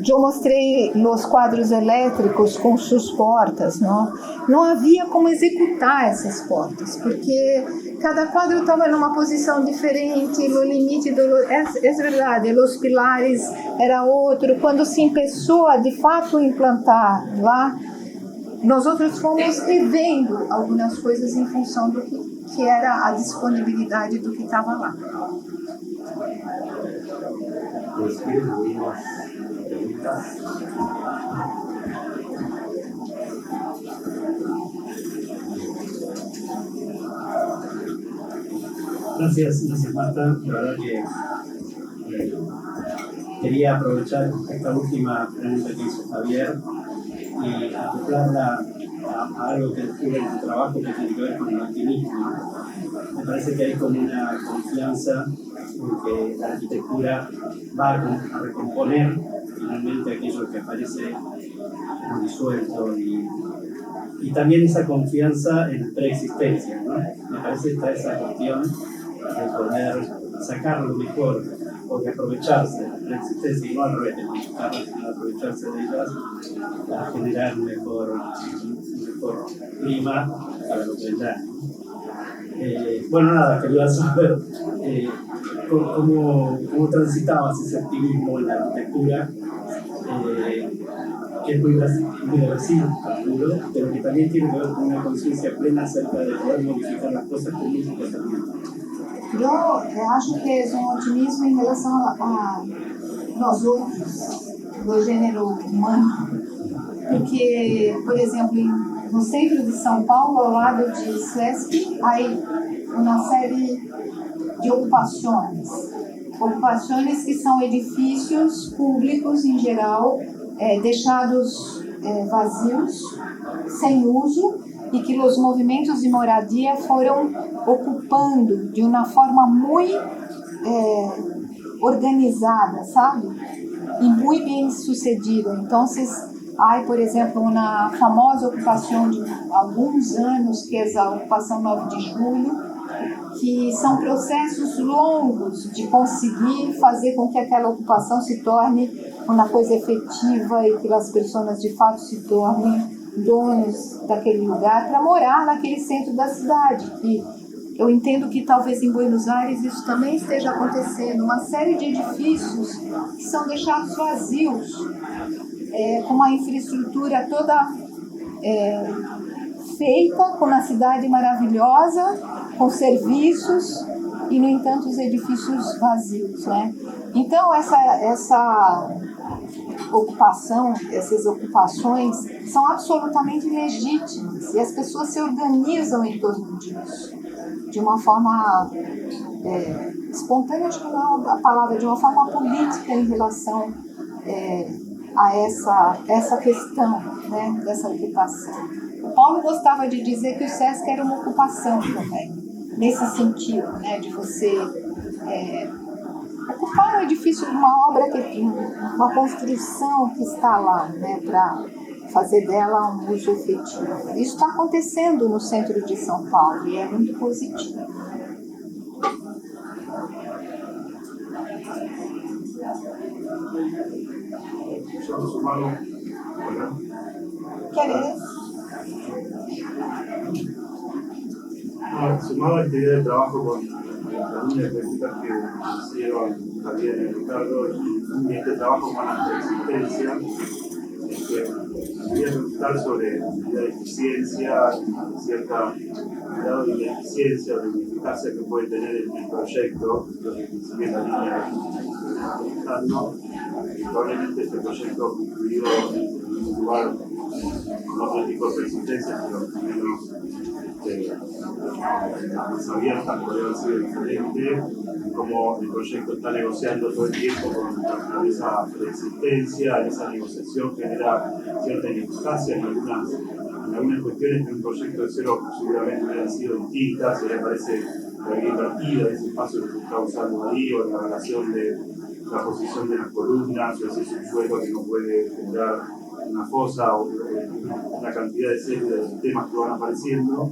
Eu mostrei os quadros elétricos com suas portas, não havia como executar essas portas, porque cada quadro estava numa posição diferente, o limite é verdade, os pilares era outro. Quando se começou a de fato implantar lá, nós outros fomos revendo algumas coisas em função do que era a disponibilidade do que estava lá. Gracias Marta. La verdad que quería aprovechar esta última pregunta que hizo Javier y acoplarla a algo que descubre en tu trabajo que tiene que ver con el alquimismo. Me parece que hay como una confianza en que la arquitectura va a recomponer finalmente aquello que aparece disuelto y también esa confianza en la preexistencia, ¿no? Me parece que está esa cuestión de poder sacar lo mejor o de aprovecharse de la preexistencia y no al revés, de buscarlas, sino aprovecharse de ellas para generar un mejor clima para lo que vendrá. Bueno, nada, quería saber cómo transitabas ese activismo en la arquitectura, que es muy Brasil, calculo, pero que también tiene que ver con una conciencia plena acerca de poder modificar las cosas con música también. Eu acho que é um otimismo em relação a nós outros, do gênero humano, porque, por exemplo, no centro de São Paulo, ao lado de SESC, há uma série de ocupações que são edifícios públicos em geral, deixados vazios, sem uso, e que os movimentos de moradia foram ocupando de uma forma muito organizada, sabe? E muito bem sucedida. Então, há, por exemplo, uma famosa ocupação de alguns anos, que é a ocupação 9 de julho, que são processos longos de conseguir fazer com que aquela ocupação se torne uma coisa efetiva e que as pessoas de fato se tornem donos daquele lugar para morar naquele centro da cidade. E eu entendo que talvez em Buenos Aires isso também esteja acontecendo, uma série de edifícios que são deixados vazios, com uma infraestrutura toda feita, com uma cidade maravilhosa, com serviços, e no entanto os edifícios vazios, né? Então essa ocupação, essas ocupações são absolutamente legítimas e as pessoas se organizam em torno disso de uma forma espontânea, acho que não é a palavra, de uma forma política em relação a essa questão, né, dessa ocupação. O Paulo gostava de dizer que o Sesc era uma ocupação também, nesse sentido, né, de você ocupar um edifício, uma obra, uma construção que está lá, né, para fazer dela um uso efetivo. Isso está acontecendo no centro de São Paulo e é muito positivo. ¿Querés? Sumado a esta idea de trabajo con la línea de preguntas que hicieron Javier y Ricardo, y este trabajo con la coexistencia, quería preguntar sobre la eficiencia, cierta grado de ineficiencia o de ineficacia que puede tener el proyecto, lo que sigue la línea que probablemente este proyecto construido en un lugar con otro tipo de persistencia, pero menos abiertas, podría haber sido diferente, como el proyecto está negociando todo el tiempo con esa resistencia, esa negociación genera cierta ineficacia en algunas cuestiones que un proyecto de cero seguramente hubieran sido distintas, se le parece la invertida, ese espacio que se está usando ahí, o la relación de la posición de las columnas, o si es un suelo que no puede generar una fosa o una cantidad de células de temas que van apareciendo,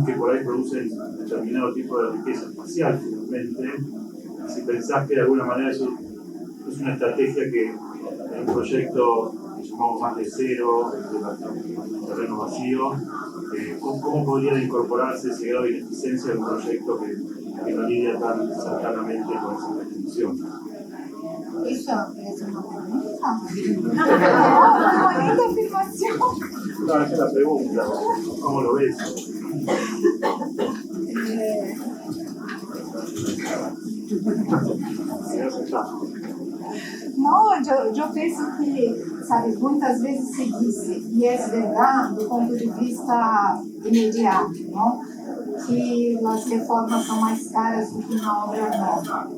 que por ahí producen determinado tipo de riqueza espacial finalmente. Si pensás que de alguna manera eso es una estrategia que en un proyecto que llamamos más de cero, de terreno vacío, ¿cómo podría incorporarse ese grado de ineficiencia en un proyecto que no lidia tan cercanamente con esa definición? Isso é uma pergunta? Uma linda afirmação. No, esa es la pregunta. ¿Cómo lo ves? Não, eu penso que, sabe, muitas vezes se diz, e é verdade, do ponto de vista imediato, não? Que as reformas são mais caras do que uma obra nova.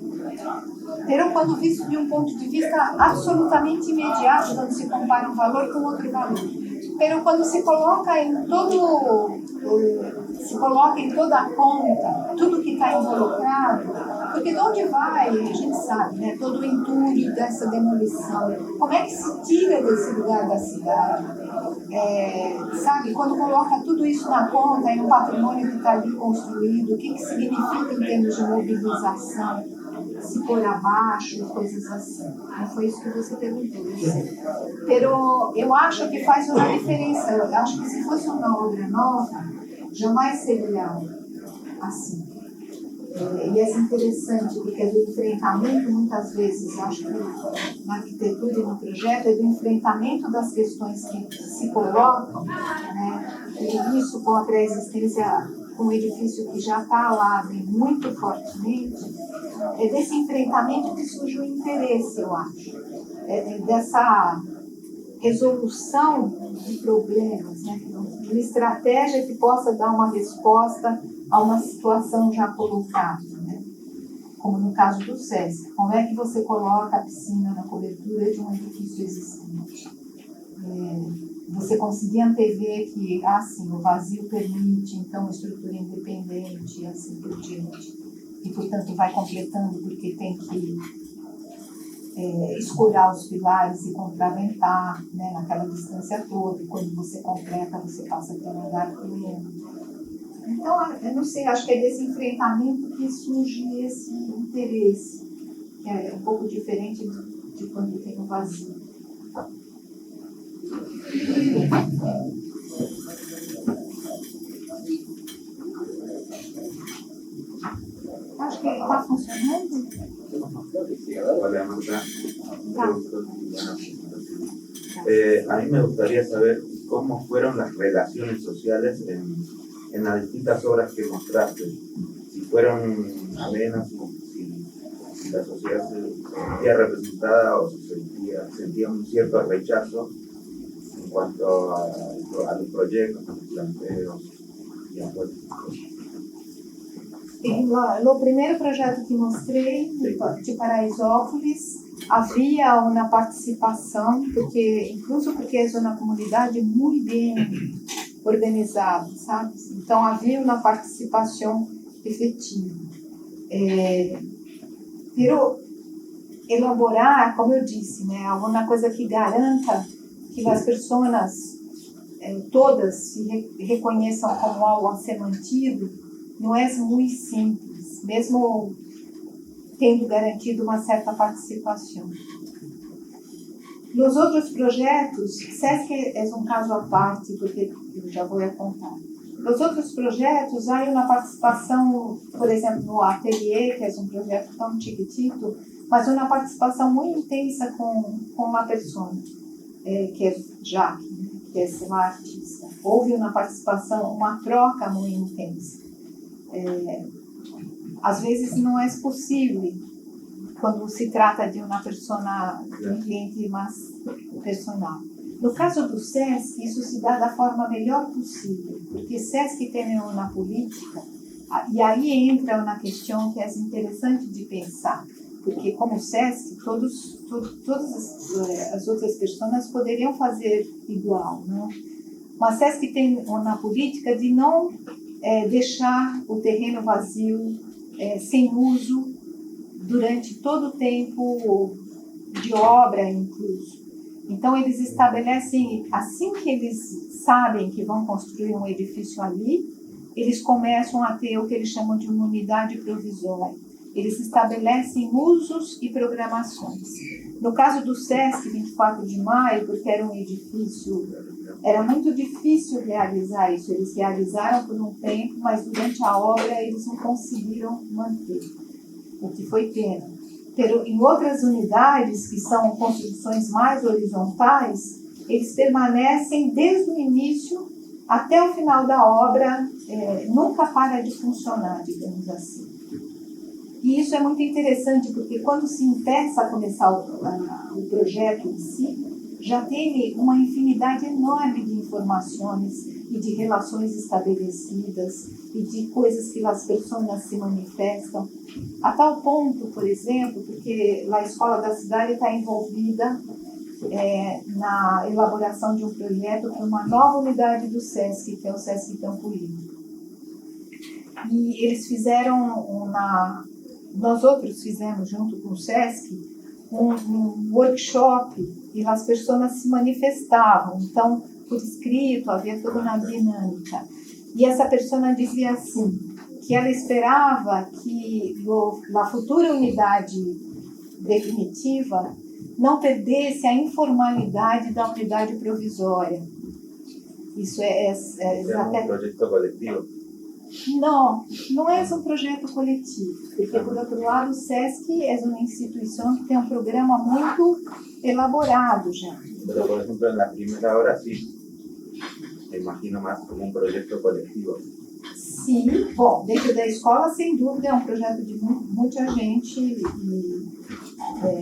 Pero quando visto de um ponto de vista absolutamente imediato, quando se compara um valor com outro valor. Pero quando se coloca em toda a conta, tudo que está involucrado, porque de onde vai, a gente sabe, né, todo o entulho dessa demolição, como é que se tira desse lugar da cidade, sabe, quando coloca tudo isso na conta, em um patrimônio que está ali construído, o que significa em termos de mobilização, se pôr abaixo, coisas assim. Não foi isso que você perguntou, eu sei. Pero eu acho que faz uma diferença. Eu acho que se fosse uma obra nova, jamais seria assim. E é interessante, porque é do enfrentamento, muitas vezes, acho que na arquitetura e no projeto, é do enfrentamento das questões que se colocam, né? E isso com a pré-existência, com o edifício que já está lá, vem muito fortemente, é desse enfrentamento que surge o interesse, eu acho. Dessa resolução de problemas, né? De uma estratégia que possa dar uma resposta a uma situação já colocada, né? como no caso do SESC. Como é que você coloca a piscina na cobertura de um edifício existente? Você conseguir antever que, sim, o vazio permite, então, uma estrutura independente e assim por diante. E, portanto, vai completando porque tem que escurar os pilares e contraventar, né, naquela distância toda. E quando você completa, você passa a ter um lugar pleno. Então, eu não sei, acho que é desse enfrentamento que surge esse interesse, que é um pouco diferente de quando tem o vazio. Acho que está funcionando. Hola, Marta. A mí me gustaría saber cómo fueron las relaciones sociales en las distintas obras que mostraste. Si fueron amenas, si la sociedad se sentía representada o se sentía un cierto rechazo en cuanto a los proyectos, a los planteos y a todo eso. No primeiro projeto que mostrei, de Paraisópolis, havia uma participação, incluso porque é uma comunidade muito bem organizada, sabe? Então havia uma participação efetiva. Pero elaborar, como eu disse, né, alguma coisa que garanta que as pessoas todas se reconheçam como algo a ser mantido, não é muito simples, mesmo tendo garantido uma certa participação. Nos outros projetos, SESC é um caso à parte, porque eu já vou contar. Nos outros projetos, há uma participação, por exemplo, no Ateliê, que é um projeto tão chiquitito, mas uma participação muito intensa com uma pessoa, que é Jaque, que é uma artista. Houve uma participação, uma troca muito intensa. Às vezes não é possível quando se trata de uma pessoa, de um cliente mais personal. No caso do SESC, isso se dá da forma melhor possível, porque SESC tem uma política, e aí entra uma questão que é interessante de pensar, porque como SESC, todas as outras pessoas poderiam fazer igual, não? Mas SESC tem uma política de não deixar o terreno vazio, sem uso, durante todo o tempo de obra, incluso. Então, eles estabelecem, assim que eles sabem que vão construir um edifício ali, eles começam a ter o que eles chamam de uma unidade provisória. Eles estabelecem usos e programações. No caso do SESC 24 de maio, porque era um edifício, era muito difícil realizar isso. Eles realizaram por um tempo, mas durante a obra eles não conseguiram manter, o que foi pena. Em outras unidades, que são construções mais horizontais, eles permanecem desde o início até o final da obra, nunca para de funcionar, digamos assim. E isso é muito interessante, porque quando se empeça a começar o projeto em si, já tem uma infinidade enorme de informações e de relações estabelecidas e de coisas que as pessoas se manifestam. A tal ponto, por exemplo, porque a Escola da Cidade está envolvida na elaboração de um projeto para uma nova unidade do SESC, que é o SESC Campo Limpo. E eles fizeram nós outros fizemos junto com o SESC um workshop e as pessoas se manifestavam. Então, por escrito, havia toda uma dinâmica. E essa pessoa dizia assim, que ela esperava que a futura unidade definitiva não perdesse a informalidade da unidade provisória. Isso é um projeto coletivo? Não é um projeto coletivo, porque, por outro lado, o SESC é uma instituição que tem um programa muito elaborado já. Pero, por exemplo, na primeira hora, sim. Me imagino mais como um projeto coletivo. Sim, bom, dentro da escola, sem dúvida, é um projeto de muita gente e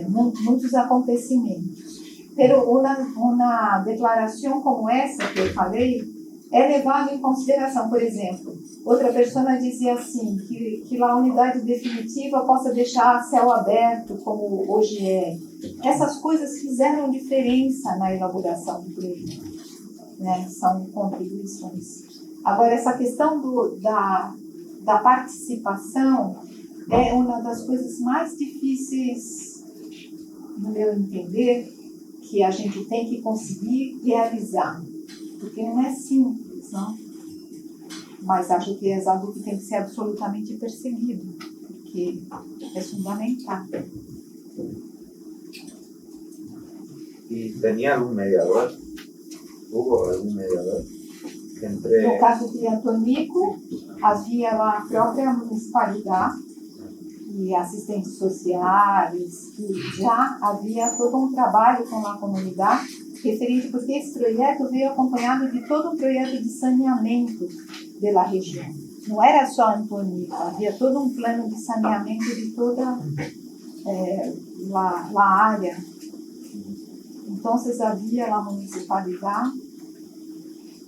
muitos acontecimentos. Pero uma declaração como essa que eu falei é levada em consideração. Por exemplo, Outra pessoa dizia assim, que a unidade definitiva possa deixar céu aberto, como hoje é. Essas coisas fizeram diferença na elaboração do projeto, né? São contribuições. Agora, essa questão da participação é uma das coisas mais difíceis, no meu entender, que a gente tem que conseguir realizar, porque não é simples, não? Mas acho que é algo que tem que ser absolutamente perseguido, porque é fundamental. ¿Y tenía algún mediador? ¿Hubo algún mediador? No caso de Antonico, havia a própria municipalidade e assistentes sociais, e já havia todo um trabalho com a comunidade referente, porque esse projeto veio acompanhado de todo um projeto de saneamento da região. Não era só Antonico, havia todo um plano de saneamento de toda a área. Então, havia a municipalidade.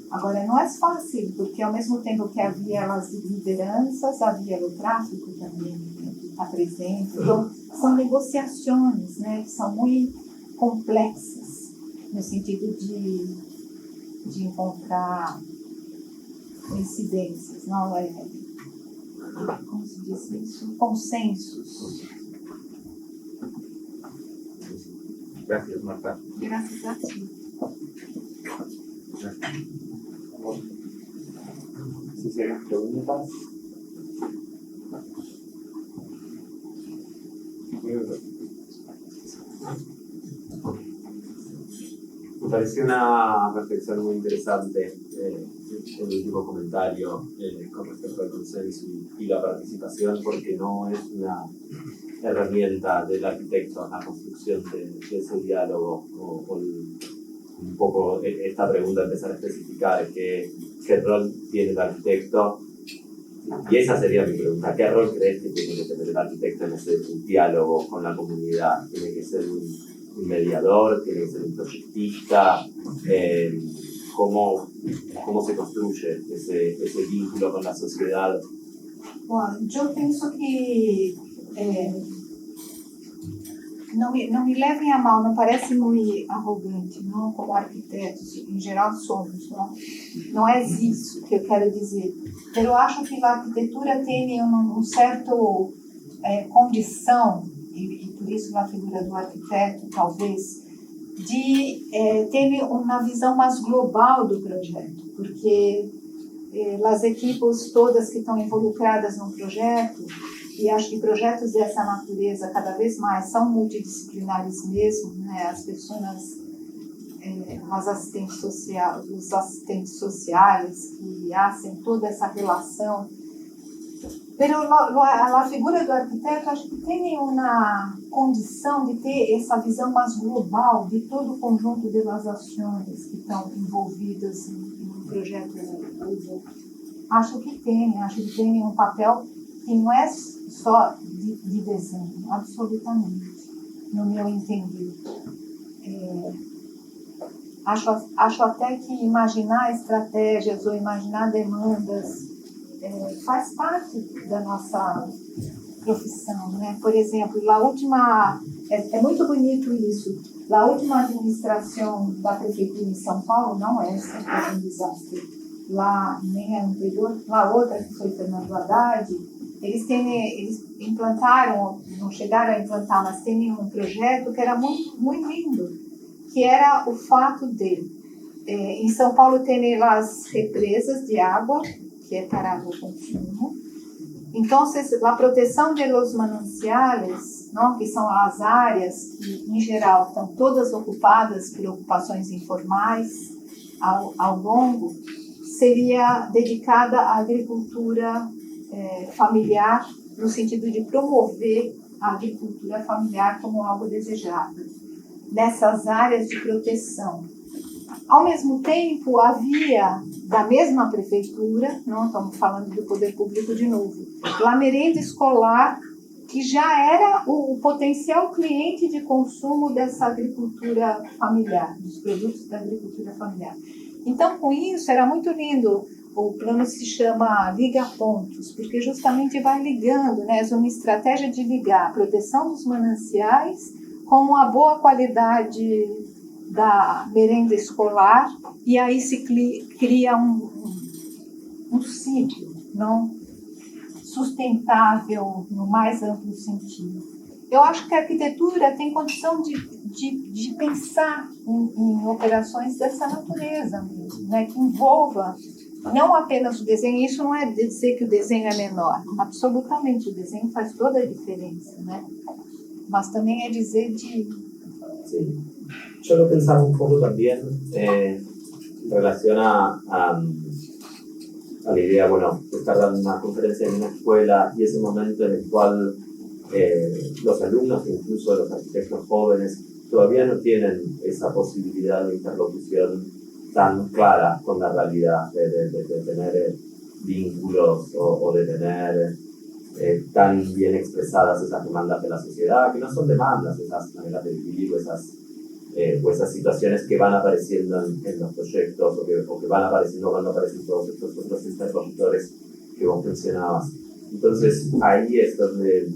Agora, não é fácil, porque ao mesmo tempo que havia as lideranças, havia o tráfico também, né, que está presente. Então, são negociações, né, que são muito complexas, no sentido de encontrar coincidências, não é? Como se diz isso? Consensos. Gracias, Marta. Graças a ti. Si tienen preguntas. Me pareció una reflexión muy interesante el último comentario con respecto al consenso y la participación, porque no es una herramienta del arquitecto la construcción de ese diálogo o un poco esta pregunta empezar a especificar qué rol tiene el arquitecto, y esa sería mi pregunta: ¿qué rol crees que tiene que tener el arquitecto en ese diálogo con la comunidad? ¿Tiene que ser un mediador? ¿Tiene que ser un proyectista? ¿Cómo se construye ese vínculo con la sociedad? Bom, eu penso que não me levem a mal, não parece muito arrogante, não, como arquitetos, em geral somos, não é isso que eu quero dizer. Eu acho que a arquitetura tem um certo condição, e por isso a figura do arquiteto, talvez, de ter uma visão mais global do projeto, porque as equipes todas que estão involucradas no projeto, e acho que projetos dessa natureza cada vez mais são multidisciplinares mesmo, né? As pessoas, os assistentes sociais que fazem toda essa relação. Mas a figura do arquiteto acho que tem uma condição de ter essa visão mais global de todo o conjunto das ações que estão envolvidas no projeto urbano. Acho que tem um papel que não é só de desenho, absolutamente, no meu entender. Acho até que imaginar estratégias ou imaginar demandas faz parte da nossa profissão, né? Por exemplo, é muito bonito isso. A última administração da prefeitura em São Paulo, não essa, que foi um desastre, lá nem a anterior, a outra que foi Fernando Haddad, eles implantaram, não chegaram a implantar, mas tem um projeto que era muito, muito lindo, que era o fato de, em São Paulo tem as represas de água, que é para o consumo. Então, a proteção dos mananciais, não, que são as áreas que, em geral, estão todas ocupadas por ocupações informais ao longo, seria dedicada à agricultura familiar, no sentido de promover a agricultura familiar como algo desejado, nessas áreas de proteção. Ao mesmo tempo, havia, da mesma prefeitura, não estamos falando do poder público de novo, a merenda escolar, que já era o potencial cliente de consumo dessa agricultura familiar, dos produtos da agricultura familiar. Então, com isso, era muito lindo o plano se chama Liga Pontos, porque justamente vai ligando, né? É uma estratégia de ligar a proteção dos mananciais com a boa qualidade da merenda escolar, e aí se cria um ciclo não sustentável no mais amplo sentido. Eu acho que a arquitetura tem condição de pensar em operações dessa natureza mesmo, né? Que envolva não apenas o desenho. Isso não é dizer que o desenho é menor, absolutamente, o desenho faz toda a diferença, né? Mas también es dizer de... Sí. Yo lo pensaba un poco también en relación a la idea, bueno, de estar dando una conferencia en una escuela y ese momento en el cual los alumnos, incluso los arquitectos jóvenes, todavía no tienen esa posibilidad de interlocución tan clara con la realidad, de tener vínculos o de tener tan bien expresadas esas demandas de la sociedad, que no son demandas, esas maneras de vivir o esas situaciones que van apareciendo en los proyectos o que van apareciendo cuando aparecen todos estos otros interlocutores que vos mencionabas. Entonces ahí es donde,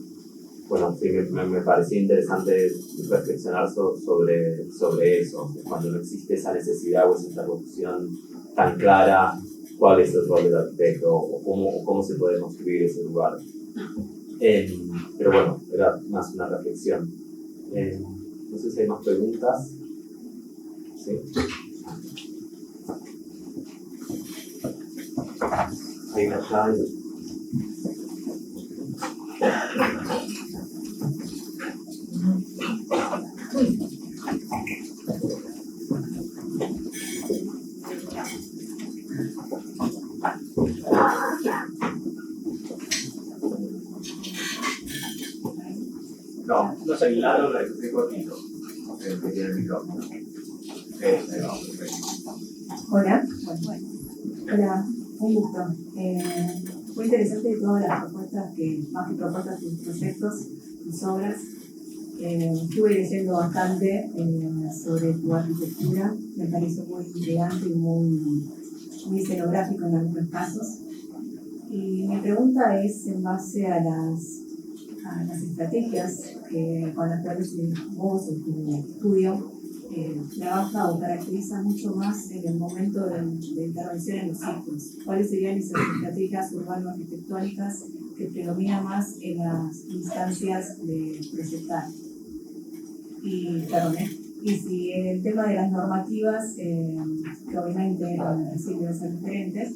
bueno, sí, me parecía interesante reflexionar sobre eso, cuando no existe esa necesidad o esa interlocución tan clara, cuál es el rol del arquitecto o cómo se puede construir ese lugar. Pero bueno, era más una reflexión. No sé si hay más preguntas. ¿Sí? Hay una llave. No sé, claro, estoy cortito. Que tiene el micrófono. Hola. Hola, un gusto. Muy interesante todas las propuestas, más que propuestas, sus proyectos, sus obras. Estuve leyendo bastante sobre tu arquitectura, me pareció muy intrigante y muy escenográfico en algunos casos. Y mi pregunta es en base a las estrategias con las cuales vos o tu estudio trabaja o caracteriza mucho más en el momento de intervención en los sitios. ¿Cuáles serían esas estrategias urbano-arquitectónicas que predominan más en las instancias de proyectar? Y si en el tema de las normativas, que obviamente sí deben ser diferentes,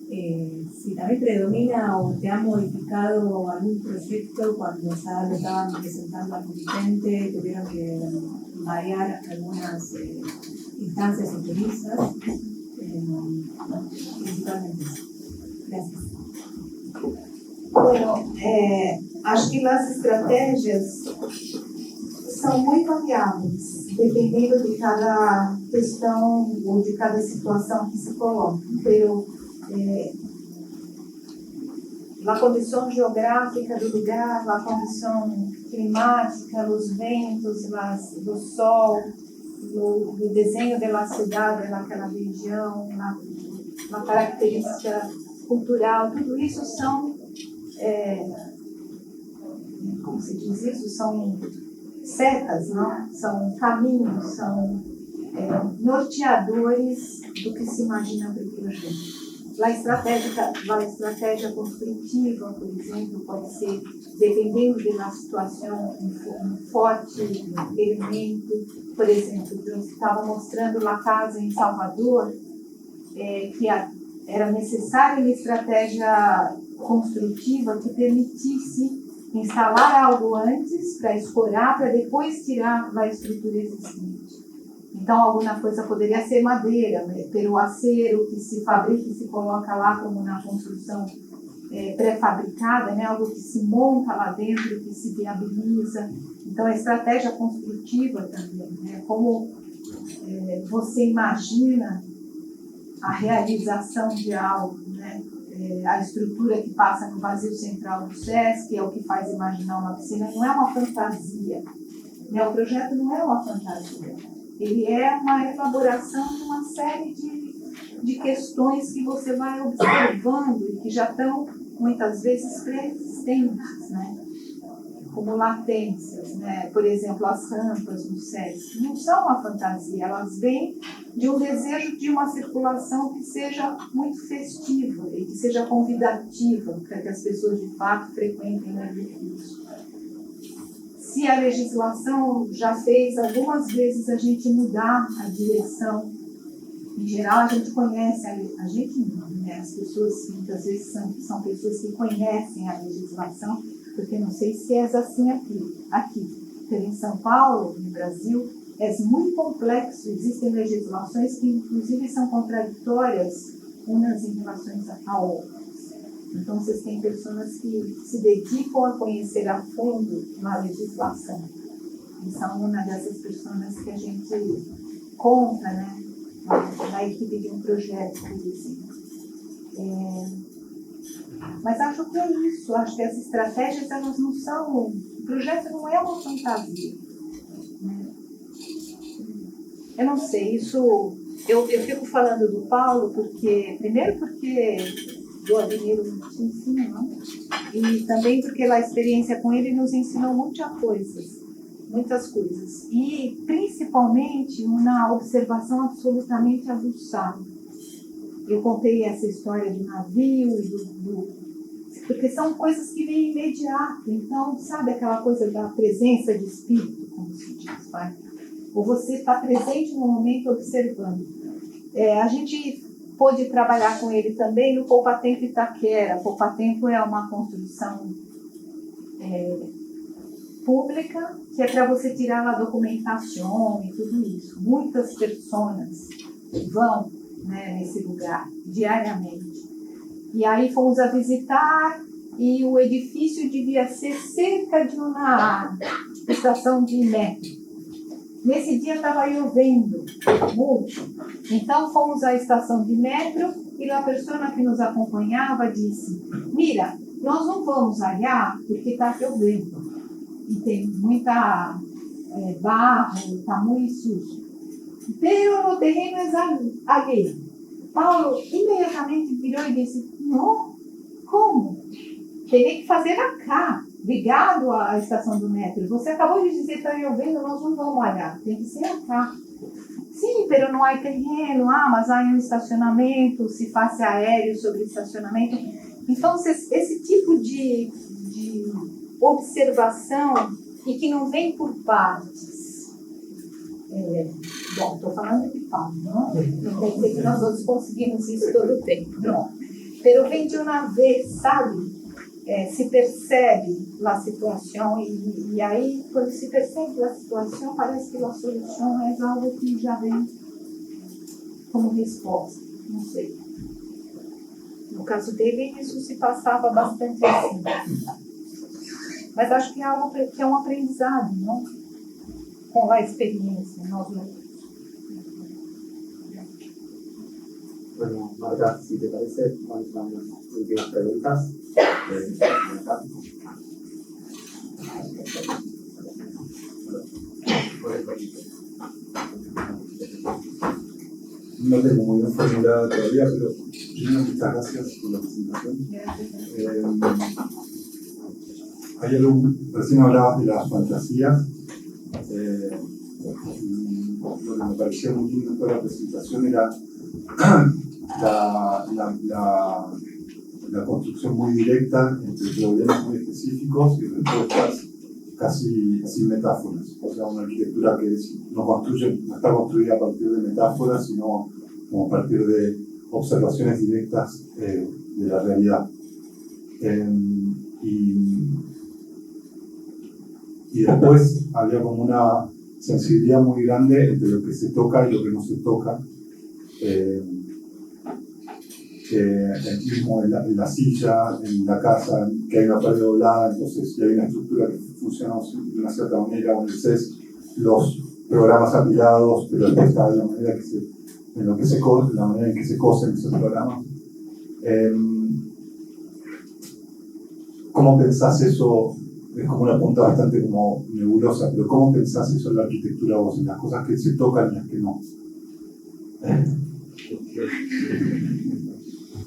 si también predomina o te ha modificado algún proyecto cuando ya lo estaban presentando al comitente, tuvieron que variar algunas instancias o premisas, principalmente eso. Gracias. Bueno, acho que as estratégias são muito variáveis, dependendo de cada questão ou de cada situação que se coloca. Pero, a condição geográfica do lugar, a condição climática, os ventos, o sol, o desenho da cidade naquela região, a característica cultural, tudo isso são, como se diz isso, são setas, não? São caminhos, são norteadores do que se imagina para o projeto. A estratégia construtiva, por exemplo, pode ser, dependendo da situação, um forte elemento. Por exemplo, eu estava mostrando a casa em Salvador, que era necessária uma estratégia construtiva que permitisse instalar algo antes para escorar, para depois tirar a estrutura existente. Então, alguma coisa poderia ser madeira, pelo acero que se fabrica e se coloca lá como na construção pré-fabricada, né? Algo que se monta lá dentro, que se viabiliza. Então, a estratégia construtiva também, né? Como você imagina a realização de algo, né? A estrutura que passa no vazio central do SESC, é o que faz imaginar uma piscina, não é uma fantasia. Né? O projeto não é uma fantasia. Ele é uma elaboração de uma série de questões que você vai observando e que já estão, muitas vezes, pré-existentes, né? Como latências, né? Por exemplo, as rampas no SESC não são uma fantasia, elas vêm de um desejo de uma circulação que seja muito festiva e que seja convidativa para que as pessoas de fato frequentem o edifício. Se a legislação já fez algumas vezes a gente mudar a direção, em geral a gente conhece, a gente não, né? As pessoas muitas vezes são pessoas que conhecem a legislação, porque não sei se é assim aqui. Porque em São Paulo, no Brasil, é muito complexo, existem legislações que inclusive são contraditórias umas em relação a outras. Então, vocês têm pessoas que se dedicam a conhecer a fundo a legislação. E são uma dessas pessoas que a gente conta, né, na equipe de um projeto, por exemplo. Mas acho que é isso, acho que as estratégias, elas não são... O projeto não é uma fantasia. Né? Eu não sei, isso... Eu fico falando do Paulo, primeiro porque eu admiro muitíssimo, não? E também porque a experiência com ele nos ensinou muitas coisas. E, principalmente, uma observação absolutamente aguçada. Eu contei essa história do navio, porque são coisas que vêm imediato. Então, sabe aquela coisa da presença de espírito, como se diz, vai? Ou você está presente no momento observando. A gente pôde trabalhar com ele também no Poupatempo Itaquera. Poupatempo é uma construção pública, que é para você tirar lá documentação e tudo isso. Muitas pessoas vão, né, nesse lugar diariamente. E aí fomos a visitar e o edifício devia ser cerca de uma estação de metro. Nesse dia estava chovendo muito, então fomos à estação de metro e a pessoa que nos acompanhava disse: mira, nós não vamos allá porque está chovendo e tem muita barro, está muito sujo. Pero o terreno é alheio. Paulo imediatamente virou e disse: não, como? Teria que fazer acá, ligado à estação do metro. Você acabou de dizer que está chovendo, nós não vamos olhar, tem que ser acá. Sim, pero não há terreno, mas há um estacionamento, se faz aéreo sobre estacionamento. Então, esse tipo de observação e que não vem por partes. Bom, estou falando de Paulo, não? Não quer dizer que nós outros conseguimos isso todo o tempo, não. Pero vem de uma vez, sabe? Se percebe a situação e aí, quando se percebe a situação, parece que a solução é algo que já vem como resposta, não sei. No caso dele, isso se passava bastante assim. Mas acho que é algo que é um aprendizado, não? Com a experiência, nós outros. Bueno, Marta, si te parece, vamos a las últimas preguntas. No tengo muy bien formulada todavía, pero primero muchas gracias por la presentación. Hay algo, recién hablabas de las fantasías. Lo que me parecía muy lindo en toda la presentación era la construcción muy directa entre problemas muy específicos y respuestas casi sin metáforas. O sea, una arquitectura que no está construida a partir de metáforas, sino como a partir de observaciones directas de la realidad. Y después había como una sensibilidad muy grande entre lo que se toca y lo que no se toca. Mismo en la silla, en la casa, que hay una pared doblada, entonces si hay una estructura que funciona de una cierta manera, o en el CES, los programas apilados, pero está la manera la manera en que se cosen esos programas. ¿Cómo pensás eso? Es como una punta bastante como nebulosa, pero ¿cómo pensás eso en la arquitectura vos, en las cosas que se tocan y las que no?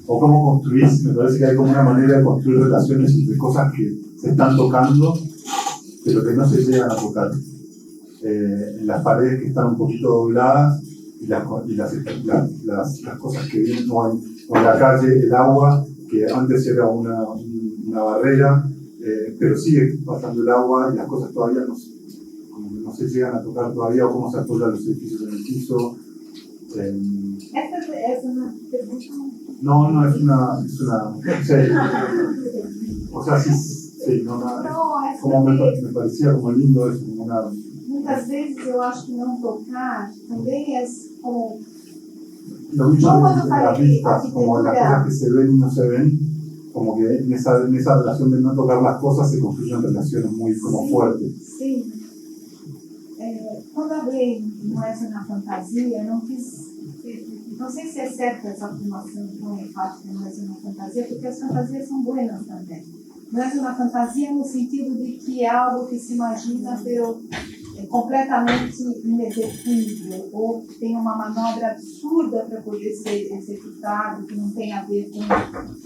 O cómo construís, me parece que hay como una manera de construir relaciones entre cosas que se están tocando, pero que no se llegan a tocar. En las paredes que están un poquito dobladas y las cosas que vienen, o en la calle, el agua, que antes era una barrera, pero sigue pasando el agua y las cosas todavía no se llegan a tocar todavía, o cómo se apoyan los edificios en el piso. Essa é uma pergunta. No, es una sí. O sea, sí, como me parecía como lindo eso, como una... Muitas vezes eu acho que não tocar também é como... Lo mismo en las vistas, como las cosas que se ven y no se ven, como que en esa relación de no tocar las cosas se construyen relaciones muy como fuertes. Sim. Quando alguém não é na fantasia, não sei se é certa essa afirmação tão enfática, não é uma fantasia, porque as fantasias são boas também. Não é uma fantasia no sentido de que é algo que se imagina, pero completamente inexecutível, ou que tem uma manobra absurda para poder ser executado, que não tem a ver com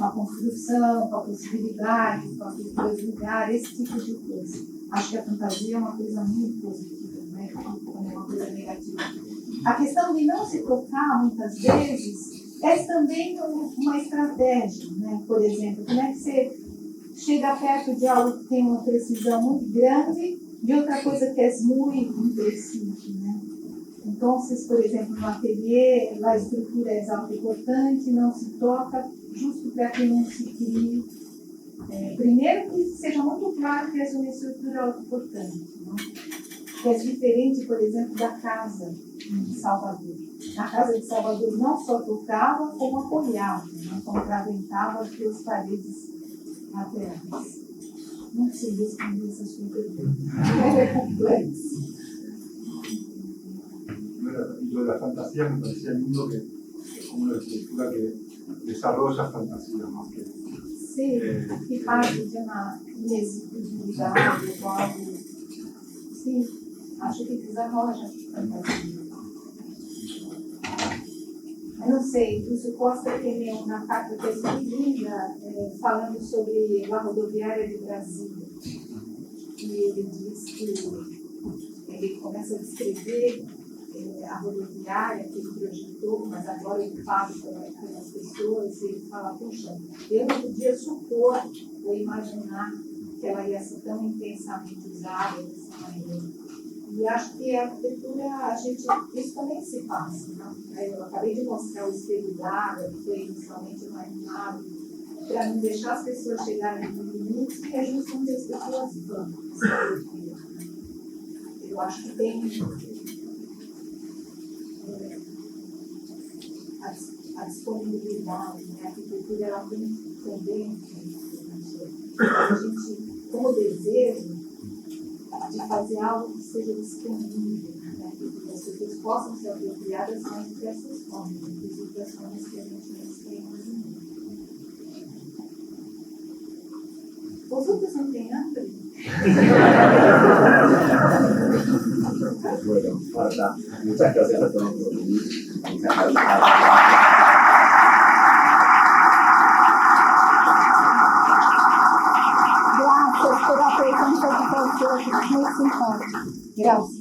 a construção, com a possibilidade, com a cultura do lugar, esse tipo de coisa. Acho que a fantasia é uma coisa muito positiva, né? Não é uma coisa negativa. A questão de não se tocar, muitas vezes, é também uma estratégia, né? Por exemplo, como é que você chega perto de algo que tem uma precisão muito grande de outra coisa que é muito imprecisa, né? Então, por exemplo, no ateliê, a estrutura é autoimportante, não se toca, justo para que não se crie. Primeiro, que seja muito claro que essa é uma estrutura autoimportante, né? Que é diferente, por exemplo, da casa de Salvador. Na casa de Salvador não só tocava, como apoiava, né? Complementava as duas paredes laterais. Não sei responder essa sua pergunta. É complexo. Y lo de la fantasía me parecía lindo, que es como una arquitectura que desarrolla fantasía más que... Sim, que parte de uma inexigibilidade ou algo. Sim, acho que desarrolla fantasia. Eu não sei, o Costa tem uma carta que é muito linda, falando sobre a rodoviária de Brasília. E ele diz que ele começa a descrever a rodoviária que ele projetou, mas agora ele fala pelas pessoas e ele fala, poxa, eu não podia supor ou imaginar que ela ia ser tão intensamente usada dessa maneira. E acho que a arquitetura, isso também se passa, né? Eu acabei de mostrar o espelho d'água, que foi inicialmente imaginado para não deixar as pessoas chegarem no limite, que é justo onde as pessoas vão. Eu acho que tem a disponibilidade, né? A arquitetura ela tem também a gente, como desejo, de fazer algo que seja disponível, né? Que as pessoas possam se apropriar das mais diversas formas, inclusive das formas que a gente não tem hoje em dia. Os outros não têm hambre? Bueno, Marta, muchas gracias a todos por venir. Muchas gracias. Graças por a presença de vocês, muito simpático. Graças.